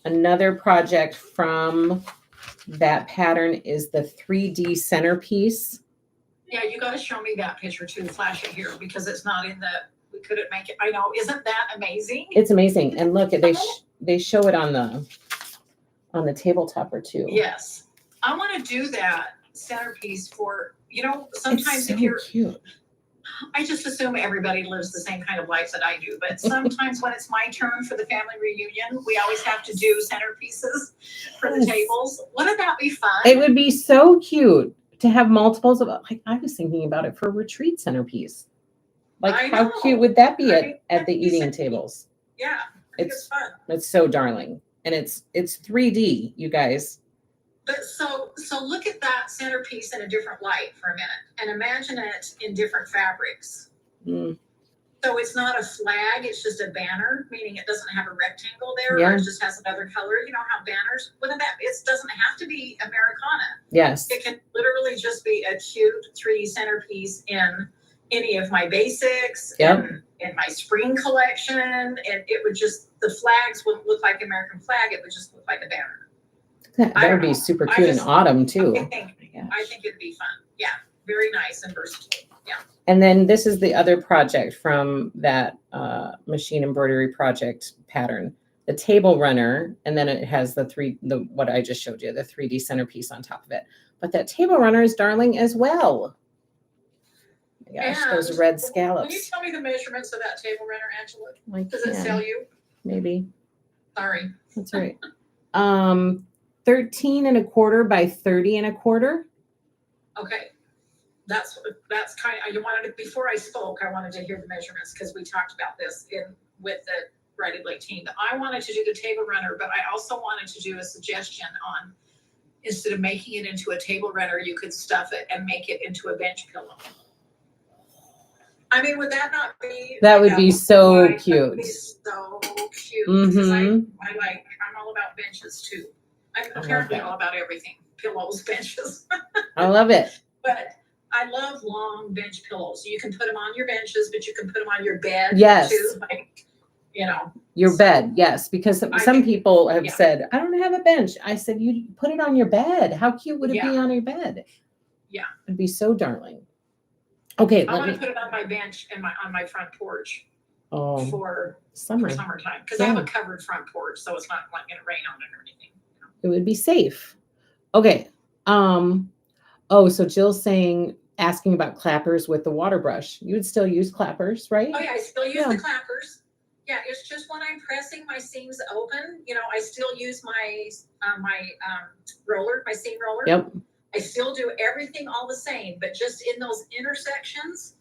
Another project from that pattern is the 3D centerpiece. Yeah, you got to show me that picture too. Flash it here because it's not in we couldn't make it. I know. Isn't that amazing? It's amazing. And look, they show it on the tabletop or two. Yes. I want to do that centerpiece for, sometimes it's so cute. I just assume everybody lives the same kind of life that I do. But sometimes when it's my turn for the family reunion, we always have to do centerpieces for the tables. Wouldn't that be fun? It would be so cute to have multiples of, like, I was thinking about it for a retreat centerpiece. Like, how cute would that be at the eating tables? Yeah, it's fun. It's so darling. And it's 3D, you guys. But so look at that centerpiece in a different light for a minute and imagine it in different fabrics. So it's not a flag, it's just a banner, meaning it doesn't have a rectangle there, or it just has another color. You know how banners, it doesn't have to be Americana. Yes. It can literally just be a cute 3D centerpiece in any of my basics, in my spring collection, and it would just, the flags wouldn't look like American flag, it would just look like a banner. That would be super cute in autumn too. I think it'd be fun. Yeah, very nice and versatile. Yeah. And then this is the other project from that machine embroidery project pattern, the table runner, and then it has what I just showed you, the 3D centerpiece on top of it. But that table runner is darling as well. Oh my gosh, those red scallops. Can you tell me the measurements of that table runner, Angela? Does it sell you? Maybe. Sorry. That's right. 13 1/4 by 30 1/4. Okay. That's kind of, you wanted to, before I spoke, I wanted to hear the measurements because we talked about this with the Brided Lake team. I wanted to do the table runner, but I also wanted to do a suggestion on, instead of making it into a table runner, you could stuff it and make it into a bench pillow. I mean, would that not be? That would be so cute. That would be so cute. Because I'm all about benches too. I'm apparently all about everything. Pillows, benches. I love it. But I love long bench pillows. You can put them on your benches, but you can put them on your bed Yes. too. Like, you know. Your bed, yes, because some people have yeah. said, I don't have a bench. I said, you put it on your bed. How cute would it be on your bed? Yeah. It'd be so darling. Okay, I want to put it on my bench and on my front porch for summertime because I have a covered front porch, so it's not like going to rain on it or anything. It would be safe. Okay. So Jill's asking about clappers with the water brush. You would still use clappers, right? Oh yeah, I still use the clappers. Yeah, it's just when I'm pressing my seams open, you know, I still use my roller, my seam roller. Yep. I still do everything all the same, but just in those intersections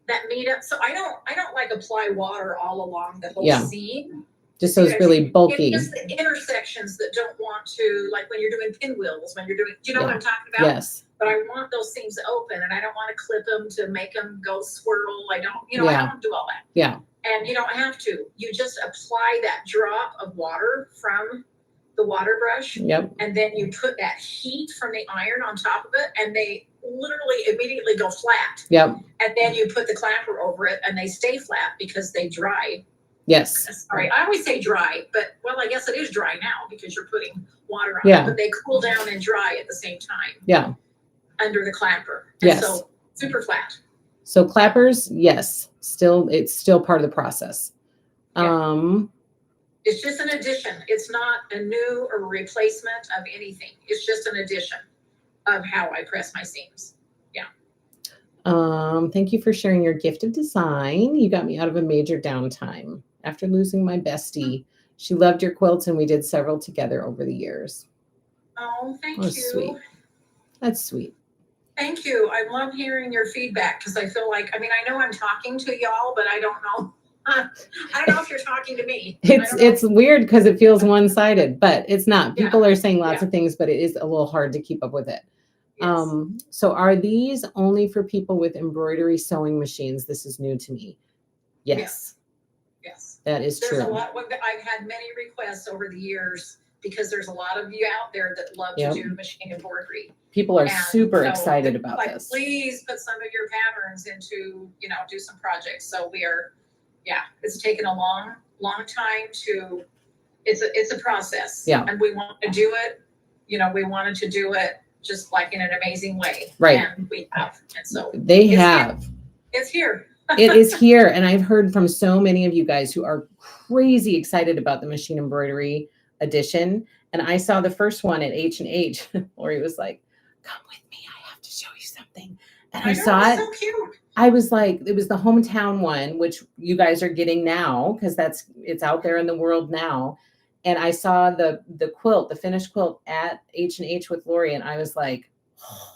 that meet up. So I don't like apply water all along the whole seam. Just those really bulky. It's just the intersections that don't want to, like when you're doing pinwheels, when you're doing, do you know what I'm talking about? Yes. But I want those seams open, and I don't want to clip them to make them go swirl. I don't do all that. Yeah. And you don't have to. You just apply that drop of water from the water brush. Yep. And then you put that heat from the iron on top of it, and they literally immediately go flat. Yep. And then you put the clapper over it, and they stay flat because they dry. Yes. Sorry, I always say dry, but I guess it is dry now because you're putting water on it. But they cool down and dry at the same time. Yeah. Under the clapper. And so super flat. So clappers, yes, it's still part of the process. Yeah. It's just an addition. It's not a new or replacement of anything. It's just an addition of how I press my seams. Yeah. Thank you for sharing your gift of design. You got me out of a major downtime after losing my bestie. She loved your quilts, and we did several together over the years. Oh, thank you. Sweet. That's sweet. Thank you. I love hearing your feedback because I feel like, I know I'm talking to y'all, but I don't know. I don't know if you're talking to me. It's weird because it feels one-sided, but it's not. People are saying lots of things, but it is a little hard to keep up with it. Yes. So are these only for people with embroidery sewing machines? This is new to me. Yes. That is true. There's a lot. I've had many requests over the years because there's a lot of you out there that love to do machine embroidery. People are super excited about this. Please put some of your patterns into, do some projects. So we are, it's taken a long time to, it's a process. Yeah. And we want to do it, we wanted to do it just like in an amazing way. Right. And we have. And so it's here. It is here. And I've heard from so many of you guys who are crazy excited about the machine embroidery edition. And I saw the first one at H&H. Lori was like, come with me. I have to show you something. And I saw it. So cute. I was like, it was the hometown one, which you guys are getting now because it's out there in the world now. And I saw the quilt, the finished quilt at H&H with Lori. And I was like, oh,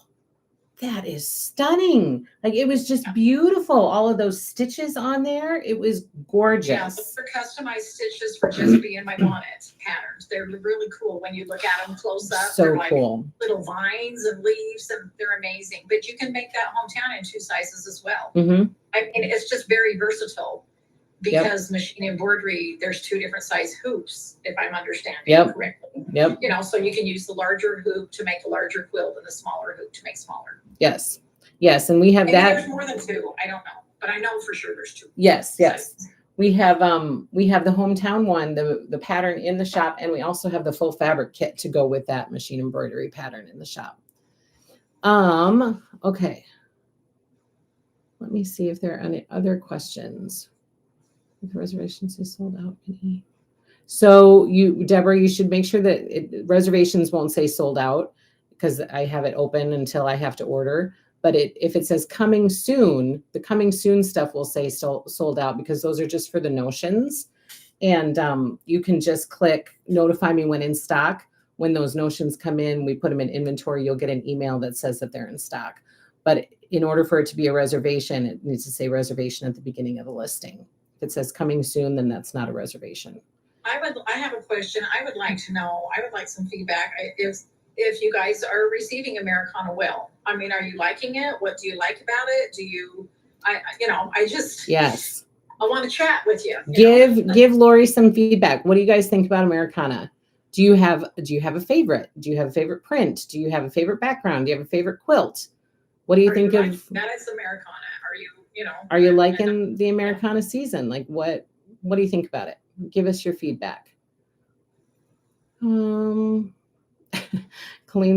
that is stunning. Like, it was just beautiful. All of those stitches on there. It was gorgeous. Yeah, look for customized stitches for just being my bonnet patterns. They're really cool when you look at them close up. So they're like cool. Little vines and leaves, and they're amazing. But you can make that hometown in 2 sizes as well. Mm-hmm. It's just very versatile because machine embroidery, there's 2 different size hoops, if I'm understanding correctly. Yep. So you can use the larger hoop to make a larger quilt and the smaller hoop to make smaller. Yes. And we have that. There's more than 2. I don't know, but I know for sure there's 2. Yes. We have the hometown one, the pattern in the shop, and we also have the full fabric kit to go with that machine embroidery pattern in the shop. Okay. Let me see if there are any other questions. If reservations is sold out. So Deborah, you should make sure that reservations won't say sold out because I have it open until I have to order. But if it says coming soon, the coming soon stuff will say sold out because those are just for the notions. And you can just click notify me when in stock. When those notions come in, we put them in inventory. You'll get an email that says that they're in stock. But in order for it to be a reservation, it needs to say reservation at the beginning of the listing. If it says coming soon, then that's not a reservation. I have a question. I would like to know, I would like some feedback. If you guys are receiving Americana well, are you liking it? What do you like about it? Yes. I want to chat with you. Give Lori some feedback. What do you guys think about Americana? Do you have a favorite? Do you have a favorite print? Do you have a favorite background? Do you have a favorite quilt? What do you think of that? Is Americana? Are you Are you liking the Americana season? Like what do you think about it? Give us your feedback. Colleen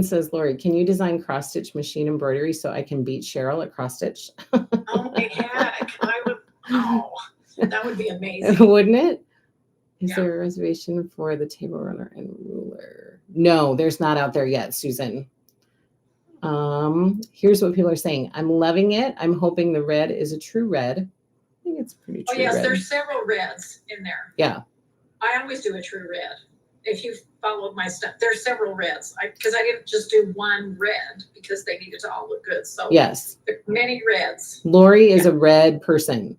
says, Lori, can you design cross stitch machine embroidery so I can beat Cheryl at cross stitch? Oh my heck, I would. Oh, that would be amazing, wouldn't it? Is there a reservation for the table runner and ruler? No, there's not out there yet, Susan. Here's what people are saying. I'm loving it. I'm hoping the red is a true red. I think it's pretty true. Oh yes, red. There's several reds in there. Yeah. I always do a true red. If you've followed my stuff, there's several reds. Because I didn't just do one red because they needed to all look good. So yes, there are many reds. Lori is a red person.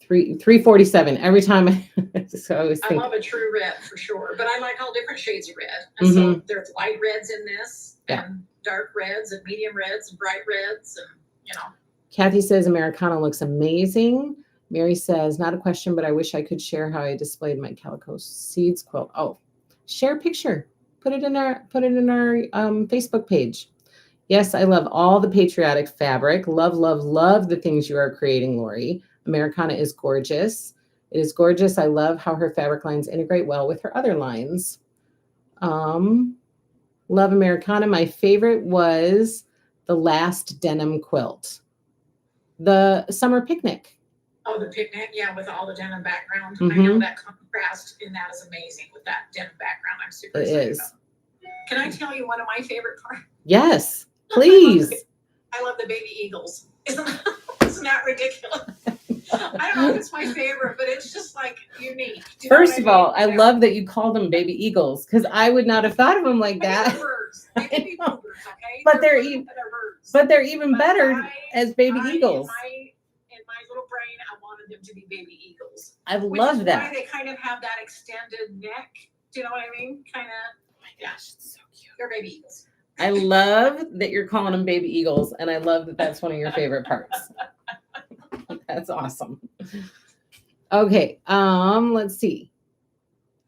347 every time. So I love a true red for sure, but I like all different shades of red. And so there's light reds in this, and dark reds, and medium reds, and bright reds, and Kathy says Americana looks amazing. Mary says, not a question, but I wish I could share how I displayed my Calico Seeds quilt. Oh, share a picture. Put it in our Facebook page. Yes, I love all the patriotic fabric. Love, love, love the things you are creating, Lori. Americana is gorgeous. It is gorgeous. I love how her fabric lines integrate well with her other lines. Love Americana. My favorite was the last denim quilt. The summer picnic. Oh, the picnic, yeah, with all the denim background. I know that contrast in that is amazing with that denim background. I'm super excited about it. Can I tell you one of my favorite parts? Yes, please. I love the baby eagles. Isn't that ridiculous? I don't know if it's my favorite, but it's just like unique. First of all, I love that you call them baby eagles because I would not have thought of them like that. They're birds. They can be birds, okay? But they're even better as baby eagles. In my little brain, I wanted them to be baby eagles. I love that. Why they kind of have that extended neck. Do you know what I mean? Kind of. Oh my gosh, it's so cute. They're baby eagles. I love that you're calling them baby eagles, and I love that that's one of your favorite parts. That's awesome. Okay, let's see.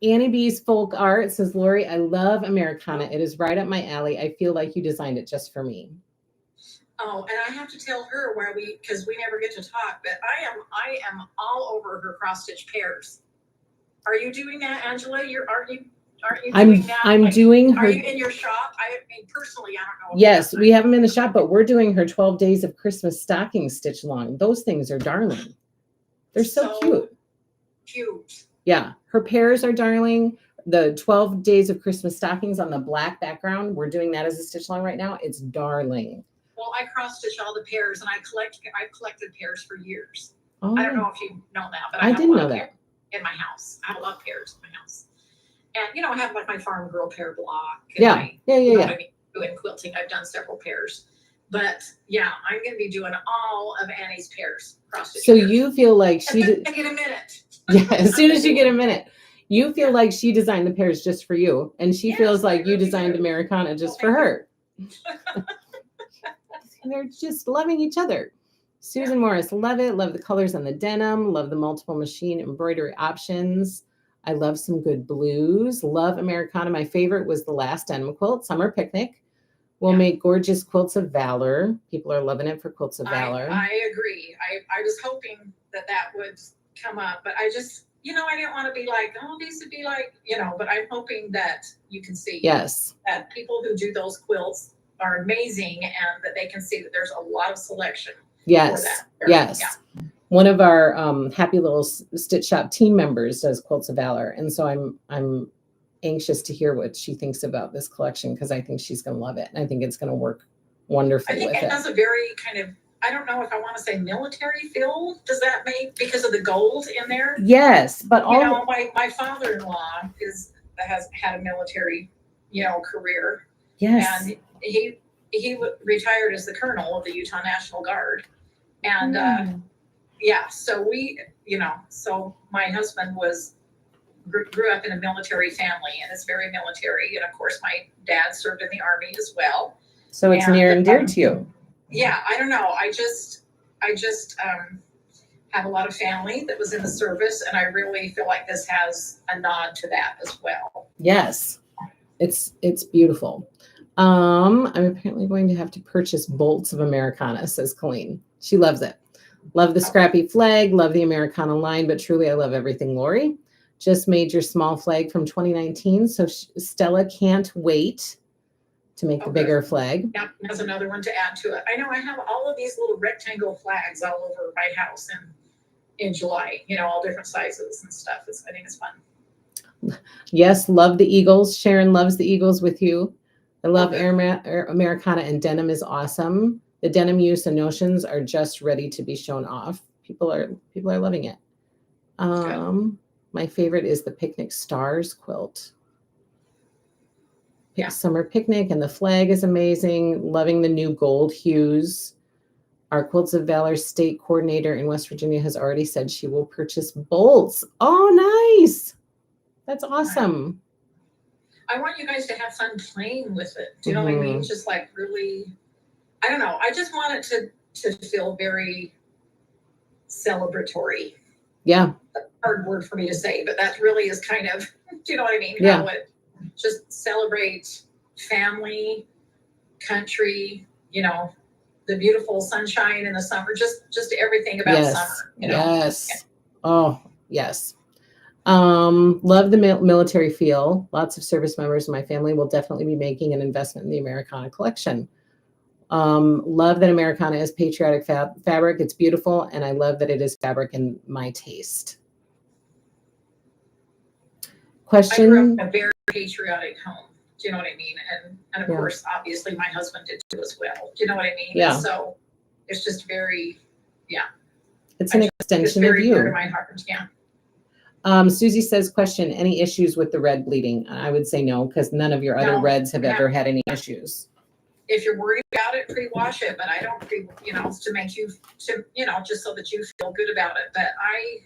Annie B's Folk Art says, Lori, I love Americana. It is right up my alley. I feel like you designed it just for me. Oh, and I have to tell her because we never get to talk, but I am all over her cross stitch pairs. Are you doing that, Angela? Aren't you doing that? I'm doing her. Are you in your shop? I mean, personally, I don't know. Yes, we have them in the shop, but we're doing her 12 Days of Christmas stocking stitch along. Those things are darling. They're so cute. Cute. Yeah, her pairs are darling. The 12 Days of Christmas stockings on the black background, we're doing that as a stitch along right now. It's darling. Well, I cross stitch all the pairs, and I've collected pairs for years. Oh, I don't know if you know that, but I didn't know that. In my house, I have a lot of pairs in my house, and I have like my farm girl pair block. Yeah. Doing quilting, I've done several pairs, but yeah, I'm going to be doing all of Annie's pairs cross stitch. So pairs. You feel like she did. I get a minute. Yeah, as soon as you get a minute, you feel like she designed the pairs just for you, and she feels like you designed Americana just for her. They're just loving each other. Susan Morris, love it. Love the colors on the denim. Love the multiple machine embroidery options. I love some good blues. Love Americana. My favorite was the last denim quilt, Summer Picnic. We'll make gorgeous quilts of valor. People are loving it for quilts of valor. I agree. I was hoping that would come up, but I just, I didn't want to be like, oh, these would be like, but I'm hoping that you can see that people who do those quilts are amazing and that they can see that there's a lot of selection. Yes. Yes. Yeah. One of our happy little stitch shop team members does quilts of valor. And so I'm anxious to hear what she thinks about this collection because I think she's going to love it. And I think it's going to work wonderfully with it. I think it has a very kind of, I don't know if I want to say military feel. Does that make, because of the gold in there? Yes. But my father-in-law has had a military, career. Yes. And he retired as the colonel of the Utah National Guard. And so so my husband grew up in a military family and is very military. And of course, my dad served in the Army as well. So it's near and dear to you. Yeah, I don't know. I just have a lot of family that was in the service, and I really feel like this has a nod to that as well. Yes, it's beautiful. I'm apparently going to have to purchase bolts of Americana, says Colleen. She loves it. Love the scrappy flag, love the Americana line, but truly I love everything, Lori. Just made your small flag from 2019, so Stella can't wait to make the bigger flag. Yep, that's another one to add to it. I know I have all of these little rectangle flags all over my house in July, all different sizes and stuff. I think it's fun. Yes, love the Eagles. Sharon loves the Eagles with you. I love Americana, and denim is awesome. The denim use and notions are just ready to be shown off. People are loving it. My favorite is the Picnic Stars quilt. Summer picnic, and the flag is amazing. Loving the new gold hues. Our Quilts of Valor state coordinator in West Virginia has already said she will purchase bolts. Oh, nice. That's awesome. I want you guys to have fun playing with it. Do you know what I mean? Just like really, I don't know. I just want it to feel very celebratory. Yeah. That's a hard word for me to say, but that really is kind of, do you know what I mean? Yeah. How it just celebrates family, country, the beautiful sunshine in the summer, just everything about summer. Yes. Yeah. Oh, yes. Love the military feel. Lots of service members in my family will definitely be making an investment in the Americana collection. Love that Americana is patriotic fabric. It's beautiful, and I love that it is fabric in my taste. Question. I grew up in a very patriotic home. Do you know what I mean? And of course, obviously, my husband did too as well. Do you know what I mean? Yeah. And so it's just very, It's an extension of you. Dear to my heart. Yeah. Susie says, question, any issues with the red bleeding? I would say no, because none of your other reds have ever had any issues. If you're worried about it, pre-wash it, but I don't to make you, just so that you feel good about it. But I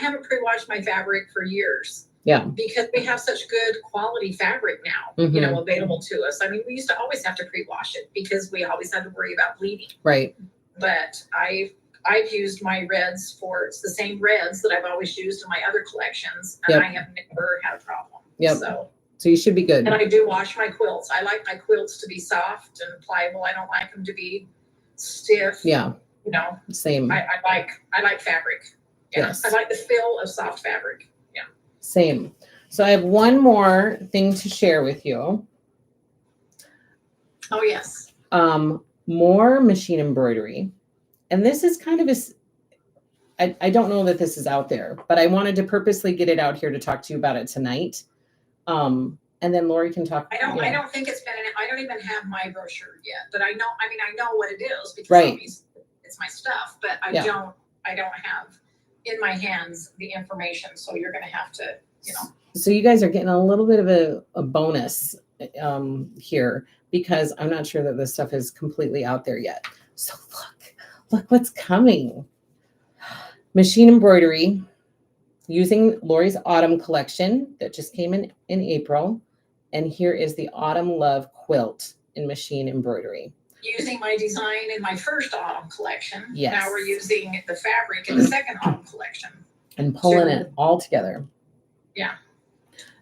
haven't pre-washed my fabric for years. Yeah. Because we have such good quality fabric now, available to us. I mean, we used to always have to pre-wash it because we always had to worry about bleeding. Right. But I've used my reds it's the same reds that I've always used in my other collections, and I have never had a problem. Yep. So you should be good. And I do wash my quilts. I like my quilts to be soft and pliable. I don't like them to be stiff. Yeah. Same. I like fabric. Yeah. Yes. I like the feel of soft fabric. Yeah. Same. So I have one more thing to share with you. Oh, yes. More machine embroidery. And this is kind of I don't know that this is out there, but I wanted to purposely get it out here to talk to you about it tonight. And then Lori can talk. I don't think it's been, I don't even have my brochure yet, but I know what it is because it's my stuff, but I don't have in my hands the information. So you're going to have to, So you guys are getting a little bit of a bonus here, because I'm not sure that this stuff is completely out there yet. So look what's coming. Machine embroidery using Lori's autumn collection that just came in April. And here is the Autumn Love quilt in machine embroidery. Using my design in my first autumn collection. Yes. Now we're using the fabric in the second autumn collection. And pulling it all together. Yeah.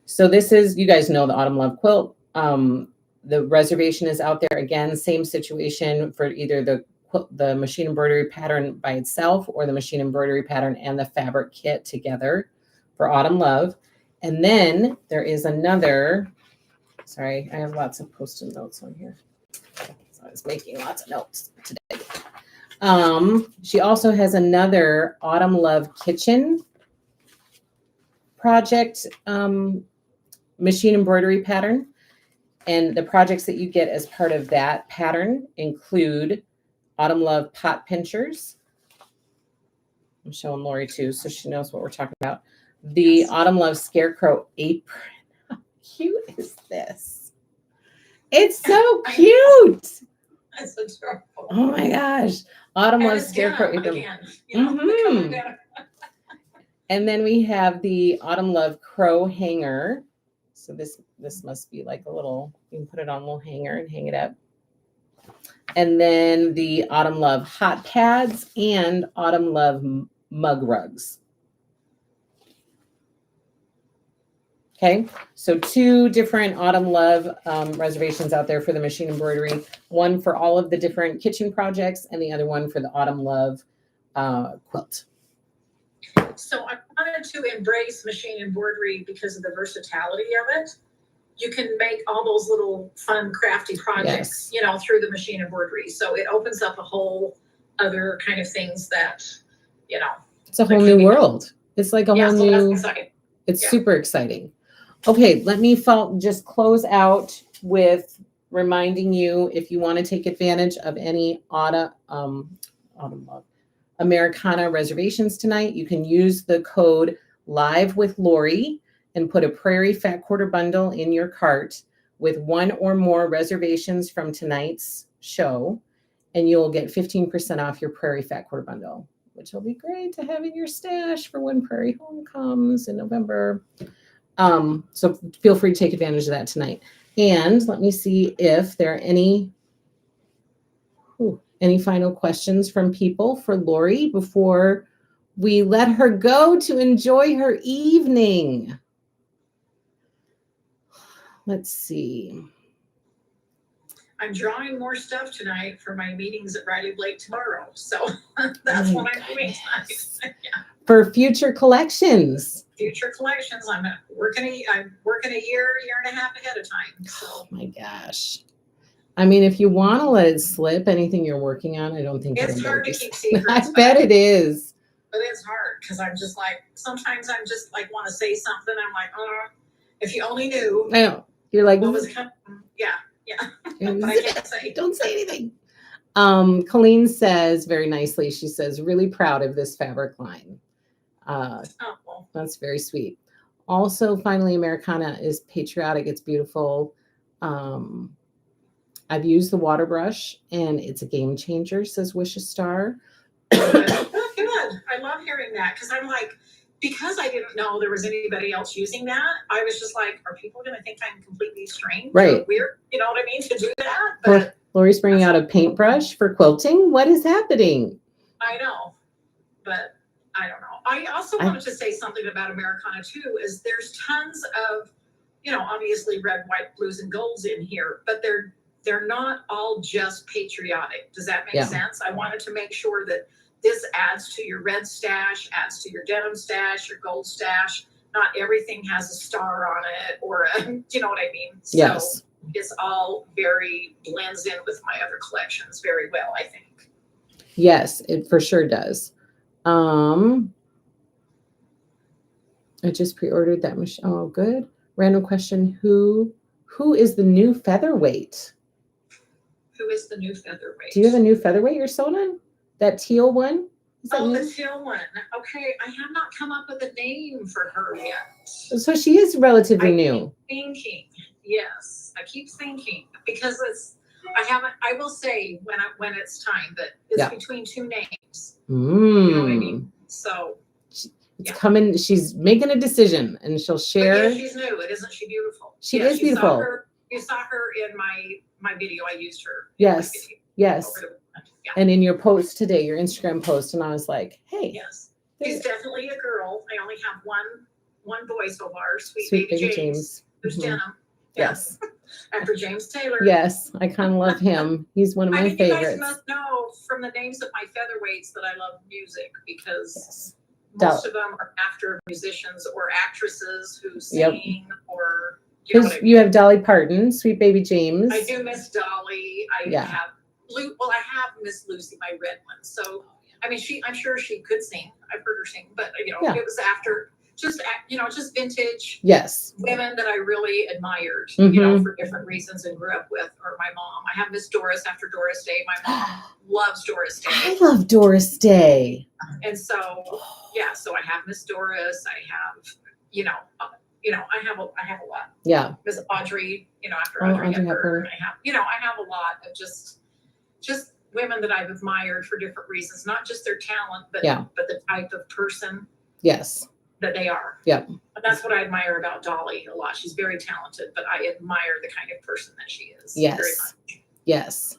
So this is, you guys know the Autumn Love quilt. The reservation is out there. Again, same situation for either the machine embroidery pattern by itself or the machine embroidery pattern and the fabric kit together for Autumn Love. And then there is another, sorry, I have lots of post-it notes on here. So I was making lots of notes today. She also has another Autumn Love kitchen project machine embroidery pattern. And the projects that you get as part of that pattern include Autumn Love pot pinchers. I'm showing Lori too, so she knows what we're talking about. The Autumn Love scarecrow apron. How cute is this? It's so cute. That's adorable. Oh my gosh. Autumn Love scarecrow apron. And then we have the Autumn Love crow hanger. So this must be like a little, you can put it on a little hanger and hang it up. And then the Autumn Love hot pads and Autumn Love mug rugs. Okay, so 2 different Autumn Love reservations out there for the machine embroidery. One for all of the different kitchen projects, and the other one for the Autumn Love quilt. So I wanted to embrace machine embroidery because of the versatility of it. You can make all those little fun, crafty projects, through the machine embroidery. So it opens up a whole other kind of things that, It's a whole new world. It's like a whole so new. that's exciting. It's super exciting. Okay, let me just close out with reminding you, if you want to take advantage of any Americana reservations tonight, you can use the code Live with Lori and put a Prairie Fat Quarter bundle in your cart with 1 or more reservations from tonight's show, and you'll get 15% off your Prairie Fat Quarter bundle, which will be great to have in your stash for when Prairie Home comes in November. So feel free to take advantage of that tonight. And let me see if there are any final questions from people for Lori before we let her go to enjoy her evening. Let's see. I'm drawing more stuff tonight for my meetings at Riley Blake tomorrow. So that's what I'm doing tonight. For future collections. Future collections. I'm working a year and a half ahead of time. So. Oh my gosh. I mean, if you want to let it slip, anything you're working on, I don't think it's hard to keep secrets. I bet it is. But it's hard because I'm just like, sometimes I'm just like want to say something. I'm like, oh, if you only knew. I know. You're like, what was coming. Yeah. But I can't say. Don't say anything. Colleen says very nicely, she says, really proud of this fabric line. That's very sweet. Also, finally, Americana is patriotic. It's beautiful. I've used the water brush and it's a game changer, says Wish a Star. Good. I love hearing that because I'm like, because I didn't know there was anybody else using that, I was just like, are people going to think I'm completely strange? Right. Or weird? You know what I mean? To do that? But Lori's bringing out a paintbrush for quilting. What is happening? I know, but I don't know. I also wanted to say something about Americana too, is there's tons of, obviously red, white, blues, and golds in here, but they're not all just patriotic. Does that make sense? I wanted to make sure that this adds to your red stash, adds to your denim stash, your gold stash. Not everything has a star on it or you know what I mean? Yes. So it's all very blends in with my other collections very well, I think. Yes, it for sure does. I just pre-ordered that machine. Oh, good. Random question. Who is the new featherweight? Who is the new featherweight? Do you have a new featherweight you're sewing on? That teal one? The teal one. Okay, I have not come up with a name for her yet. So she is relatively new. Thinking, yes. I keep thinking because I will say when it's time, but it's between 2 names. You know what I mean? So it's coming. She's making a decision and she'll share. But she's new. Isn't she beautiful? She is beautiful. You saw her in my video. I used her. Yes. And in your post today, your Instagram post, and I was like, hey. Yes. She's definitely a girl. I only have one boy so far, Sweet Baby James. There's Denim. Yes. After James Taylor. Yes, I kind of love him. He's one of my favorites. You guys must know from the names of my featherweights that I love music because most of them are after musicians or actresses who sing or you have Dolly Parton, Sweet Baby James. I do miss Dolly. I have Miss Lucy, my red one. So I mean, I'm sure she could sing. I've heard her sing, but it was after just vintage women that I really admired, for different reasons and grew up with, or my mom. I have Miss Doris after Doris Day. My mom loves Doris Day. I love Doris Day. And so, so I have Miss Doris. I have, I have a lot. Yeah. Miss Audrey, after Audrey Hepburn. I have a lot of just women that I've admired for different reasons, not just their talent, but the type of person. Yes. That they are. Yep. And that's what I admire about Dolly a lot. She's very talented, but I admire the kind of person that she is. Yes. Very much. Yes.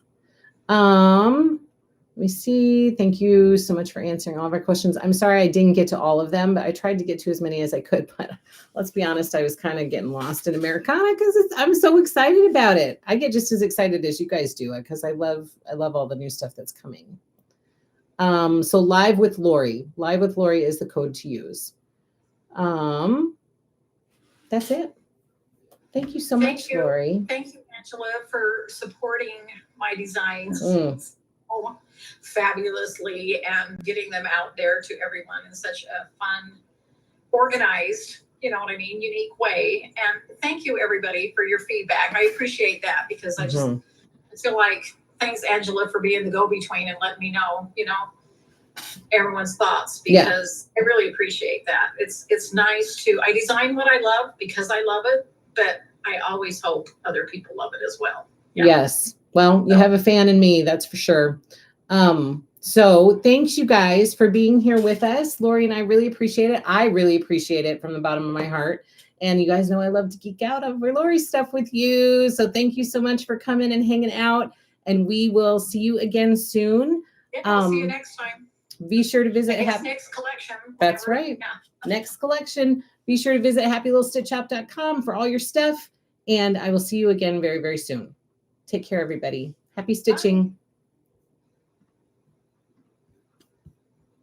Let me see. Thank you so much for answering all of our questions. I'm sorry I didn't get to all of them, but I tried to get to as many as I could. But let's be honest, I was kind of getting lost in Americana because I'm so excited about it. I get just as excited as you guys do because I love all the new stuff that's coming. So Live with Lori. Live with Lori is the code to use. That's it. Thank you so much, Lori. Thank you, Angela, for supporting my designs fabulously and getting them out there to everyone in such a fun, organized, you know what I mean, unique way. And thank you, everybody, for your feedback. I appreciate that because I just I feel like thanks, Angela, for being the go-between and letting me know, you know, everyone's thoughts because I really appreciate that. It's nice to, I design what I love because I love it, but I always hope other people love it as well. Yeah. Yes. Well, you have a fan in me, that's for sure. So thanks you guys for being here with us. Lori and I really appreciate it. I really appreciate it from the bottom of my heart. And you guys know I love to geek out over Lori's stuff with you. So thank you so much for coming and hanging out. And we will see you again soon. Yeah, I'll see you next time. Be sure to visit next collection. That's right. Yeah. Next collection. Be sure to visit happylittlestitchshop.com for all your stuff. And I will see you again very, very soon. Take care, everybody. Happy stitching. Bye.